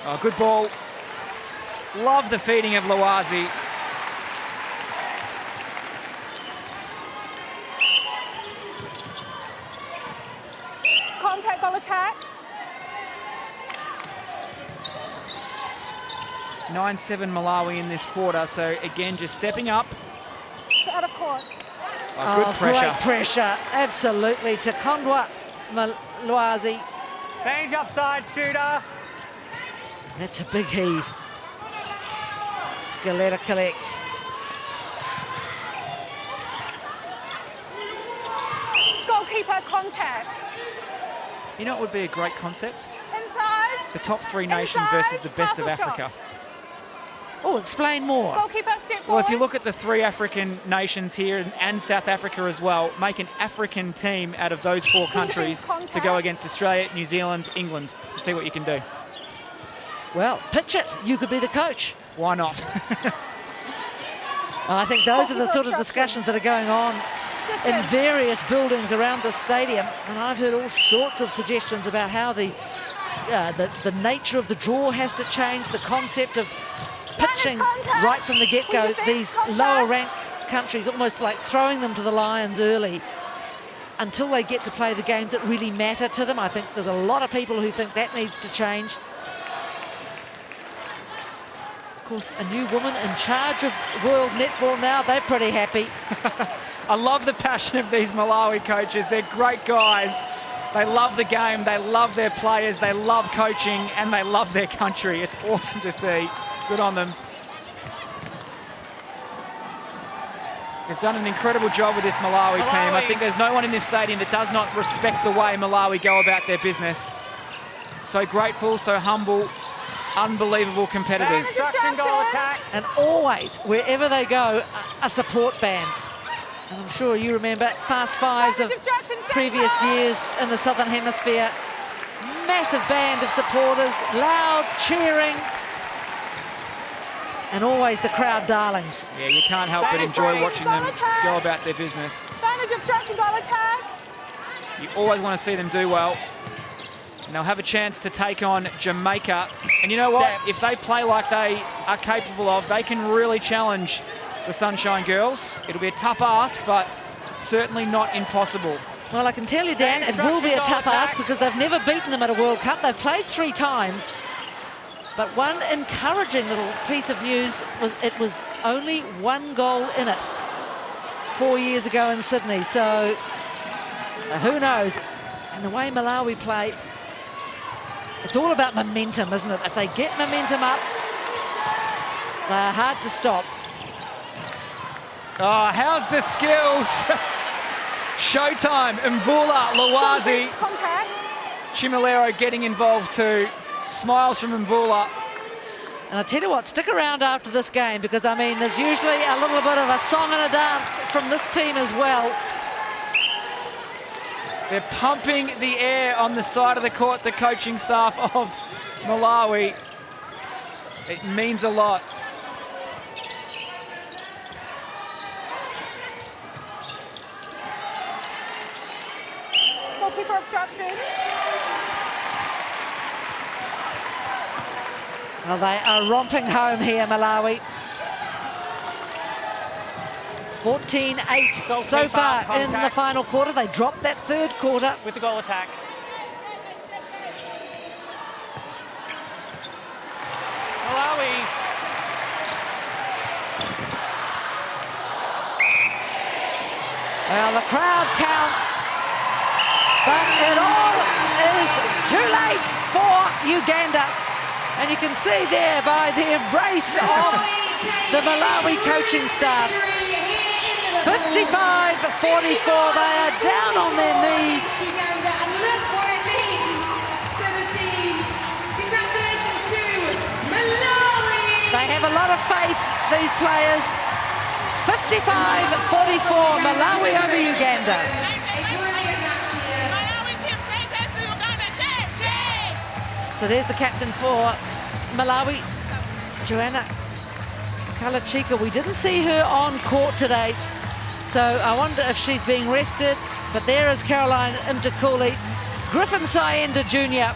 [SPEAKER 3] Oh, good ball. Love the feeding of Lawazi.
[SPEAKER 4] Contact, goal attack.
[SPEAKER 3] 9-7 Malawi in this quarter, so again just stepping up.
[SPEAKER 4] Out of court.
[SPEAKER 3] Oh, good pressure.
[SPEAKER 2] Great pressure, absolutely. Takondwa Malawi.
[SPEAKER 5] Advantage offside, shooter.
[SPEAKER 2] That's a big heave. Galetta collects.
[SPEAKER 4] Goalkeeper contact.
[SPEAKER 3] You know what would be a great concept?
[SPEAKER 4] Inside.
[SPEAKER 3] The top 3 nations
[SPEAKER 4] Inside,
[SPEAKER 3] versus the best of
[SPEAKER 4] castle shot.
[SPEAKER 3] Africa.
[SPEAKER 2] Oh, explain more.
[SPEAKER 4] Goalkeeper step forward.
[SPEAKER 3] Well, if you look at the 3 African nations here and South Africa as well, make an African team out of those 4 countries to go against Australia, New Zealand, England, and see what you can do.
[SPEAKER 2] Well, pitch it. You could be the coach.
[SPEAKER 3] Why not?
[SPEAKER 2] I think those are the
[SPEAKER 4] Goalkeeper
[SPEAKER 2] sort of
[SPEAKER 4] obstruction.
[SPEAKER 2] discussions that are going on in
[SPEAKER 4] Distance.
[SPEAKER 2] various buildings around the stadium. And I've heard all sorts of suggestions about how the nature of the draw has to change, the concept of pitching
[SPEAKER 4] contact.
[SPEAKER 2] right from the get-go,
[SPEAKER 4] Defence
[SPEAKER 2] these
[SPEAKER 4] contact.
[SPEAKER 2] lower-ranked countries, almost like throwing them to the Lions early until they get to play the games that really matter to them. I think there's a lot of people who think that needs to change. Of course, a new woman in charge of World Netball now. They're pretty happy.
[SPEAKER 3] I love the passion of these Malawi coaches. They're great guys. They love the game, they love their players, they love coaching, and they love their country. It's awesome to see. Good on them. They've done an incredible job with this Malawi team. I think there's no one in this stadium that does not respect the way Malawi go about their business. So grateful, so humble, unbelievable competitors.
[SPEAKER 5] Obstruction, goal attack.
[SPEAKER 2] And always, wherever they go, a support band. And I'm sure you remember Fast Fives of previous years in the Southern Hemisphere. Massive band of supporters, loud cheering, and always the crowd darlings.
[SPEAKER 3] Yeah, you can't help but
[SPEAKER 4] That is
[SPEAKER 3] enjoy
[SPEAKER 4] great.
[SPEAKER 3] watching
[SPEAKER 4] Goal
[SPEAKER 3] them
[SPEAKER 4] attack.
[SPEAKER 3] go about their business.
[SPEAKER 4] Advantage obstruction, goal attack.
[SPEAKER 3] You always want to see them do well. And they'll have a chance to take on Jamaica. And you know what?
[SPEAKER 5] Step.
[SPEAKER 3] If they play like they are capable of, they can really challenge the Sunshine Girls. It'll be a tough ask, but certainly not impossible.
[SPEAKER 2] Well, I can tell you, Dan, it will be a tough ask because they've never beaten them at a World Cup. They've played 3 times. But one encouraging little piece of news was it was only 1 goal in it 4 years ago in Sydney. So who knows? And the way Malawi play, it's all about momentum, isn't it? If they get momentum up, they're hard to stop.
[SPEAKER 3] Oh, how's the skills? Showtime, Mvula, Lawazi,
[SPEAKER 4] Defence contact.
[SPEAKER 3] Chimilero getting involved too. Smiles from Mvula.
[SPEAKER 2] And I tell you what, stick around after this game because, I mean, there's usually a little bit of a song and a dance from this team as well.
[SPEAKER 3] They're pumping the air on the side of the court, the coaching staff of Malawi. It means a lot.
[SPEAKER 4] Goalkeeper obstruction.
[SPEAKER 2] Well, they are romping home here, Malawi. 14-8 so far in the final quarter. They dropped that third quarter.
[SPEAKER 5] With the goal attack. Malawi.
[SPEAKER 2] Well, the crowd count, but it all is too late for Uganda. And you can see there by the embrace of the Malawi coaching staff. 55-44, they are down on their knees.
[SPEAKER 1] Uganda, and look what it means to the team. Congratulations to Malawi.
[SPEAKER 2] They have a lot of faith, these players. 55-44, Malawi over Uganda.
[SPEAKER 1] A brilliant match here.
[SPEAKER 2] So there's the captain for Malawi, Joanna Kalachika. We didn't see her on court today, so I wonder if she's being rested. But there is Caroline Imtakuli. Griffin Sayenda Jr.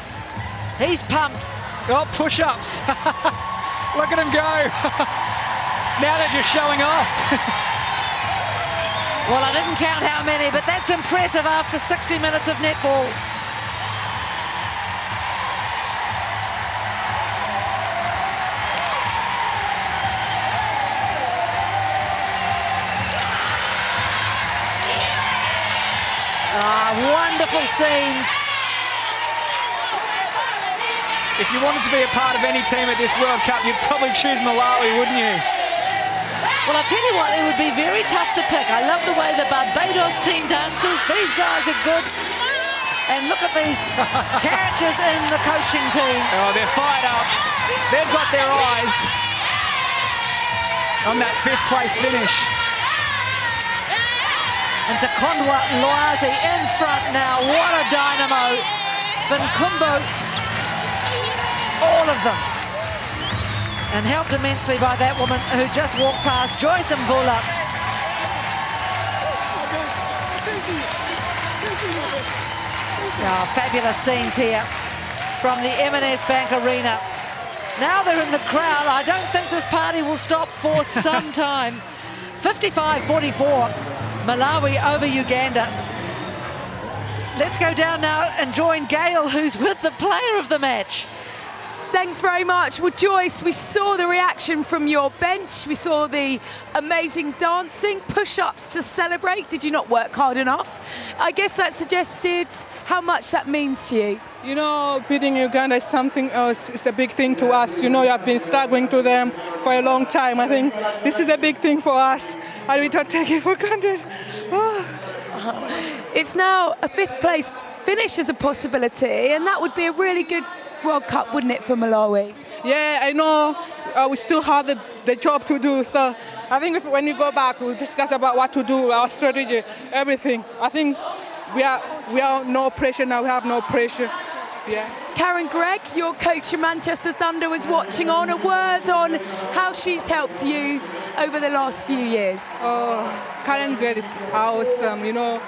[SPEAKER 2] He's pumped.
[SPEAKER 3] Oh, push-ups. Look at him go. Now they're just showing off.
[SPEAKER 2] Well, I didn't count how many, but that's impressive after 60 minutes of netball. Wonderful scenes.
[SPEAKER 3] If you wanted to be a part of any team at this World Cup, you'd probably choose Malawi, wouldn't you?
[SPEAKER 2] Well, I'll tell you what, it would be very tough to pick. I love the way the Barbados team dances. These guys are good. And look at these characters in the coaching team.
[SPEAKER 3] Oh, they're fired up. They've got their eyes on that fifth place finish.
[SPEAKER 2] And Takondwa Loazi in front now. What a dynamo. Vinkumbo, all of them. And helped immensely by that woman who just walked past, Joyce Mvula. Oh, fabulous scenes here from the M&S Bank Arena. Now they're in the crowd. I don't think this party will stop for some time. 55-44, Malawi over Uganda. Let's go down now and join Gail, who's with the player of the match.
[SPEAKER 6] Thanks very much. Well, Joyce, we saw the reaction from your bench. We saw the amazing dancing, push-ups to celebrate. Did you not work hard enough? I guess that suggested how much that means to you.
[SPEAKER 7] You know, beating Uganda is something else. It's a big thing to us. You know, you have been struggling to them for a long time. I think this is a big thing for us, and we don't take it for granted. Oh.
[SPEAKER 6] It's now a fifth place finish as a possibility, and that would be a really good World Cup, wouldn't it, for Malawi?
[SPEAKER 7] Yeah, I know we still have the job to do. So I think when we go back, we'll discuss about what to do, our strategy, everything. I think we are no pressure now. We have no pressure. Yeah.
[SPEAKER 6] Karen Gregg, your coach of Manchester Thunder, was watching on. A word on how she's helped you over the last few years.
[SPEAKER 7] Oh, Karen Gregg is awesome. You know,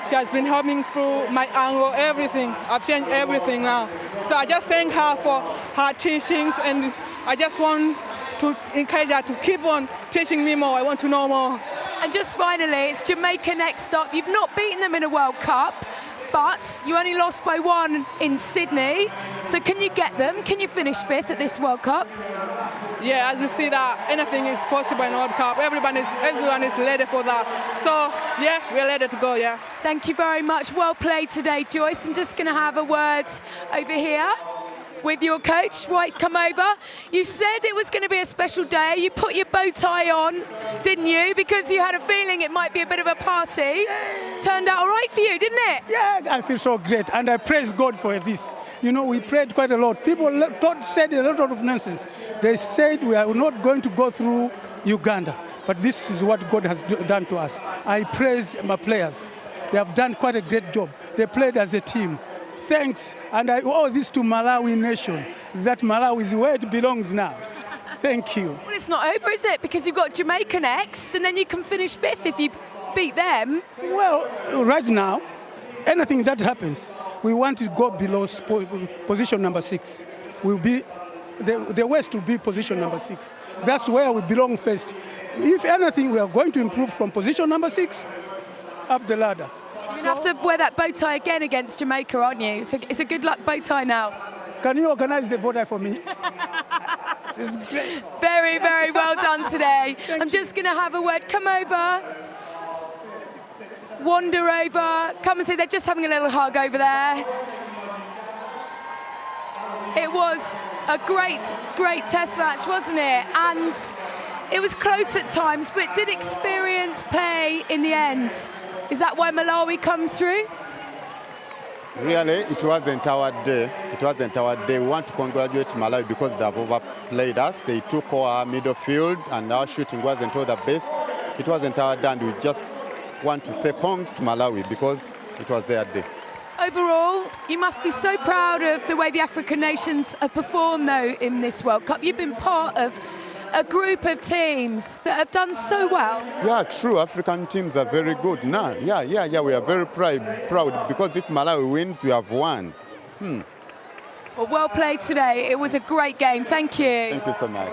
[SPEAKER 7] she has been helping through my angle, everything. I've changed everything now. So I just thank her for her teachings, and I just want to encourage her to keep on teaching me more. I want to know more.
[SPEAKER 6] And just finally, it's Jamaica next up. You've not beaten them in a World Cup, but you only lost by 1 in Sydney. So can you get them? Can you finish fifth at this World Cup?
[SPEAKER 7] Yeah, as you see that anything is possible in the World Cup. Everyone is ready for that. So yeah, we're ready to go. Yeah.
[SPEAKER 6] Thank you very much. Well played today, Joyce. I'm just going to have a word over here with your coach. White, come over. You said it was going to be a special day. You put your bow tie on, didn't you? Because you had a feeling it might be a bit of a party. Turned out all right for you, didn't it?
[SPEAKER 8] Yeah, I feel so great, and I praise God for this. You know, we prayed quite a lot. People said a lot of nonsense. They said we are not going to go through Uganda, but this is what God has done to us. I praise my players. They have done quite a great job. They played as a team. Thanks, and I owe this to Malawi nation, that Malawi is where it belongs now. Thank you.
[SPEAKER 6] Well, it's not over, is it? Because you've got Jamaica next, and then you can finish 5th if you beat them.
[SPEAKER 8] Well, right now, anything that happens, we want to go below position number 6. We'll be, the West will be position number 6. That's where we belong first. If anything, we are going to improve from position number 6 up the ladder.
[SPEAKER 6] You have to wear that bow tie again against Jamaica, aren't you? It's a good luck bow tie now.
[SPEAKER 8] Can you organize the bow tie for me? It's great.
[SPEAKER 6] Very, very well done today. I'm just going to have a word. Come over. Wander over. Come and see. They're just having a little hug over there. It was a great, great test match, wasn't it? And it was close at times, but did experience pay in the end? Is that why Malawi come through?
[SPEAKER 9] Really, it wasn't our day. It wasn't our day. We want to congratulate Malawi because they have overplayed us. They took our middle field and our shooting wasn't all the best. It wasn't our day, and we just want to say thanks to Malawi because it was their day.
[SPEAKER 6] Overall, you must be so proud of the way the African nations have performed, though, in this World Cup. You've been part of a group of teams that have done so well.
[SPEAKER 9] Yeah, true. African teams are very good. Nah, yeah. We are very proud because if Malawi wins, we have won.
[SPEAKER 6] Well played today. It was a great game. Thank you.
[SPEAKER 9] Thank you so much.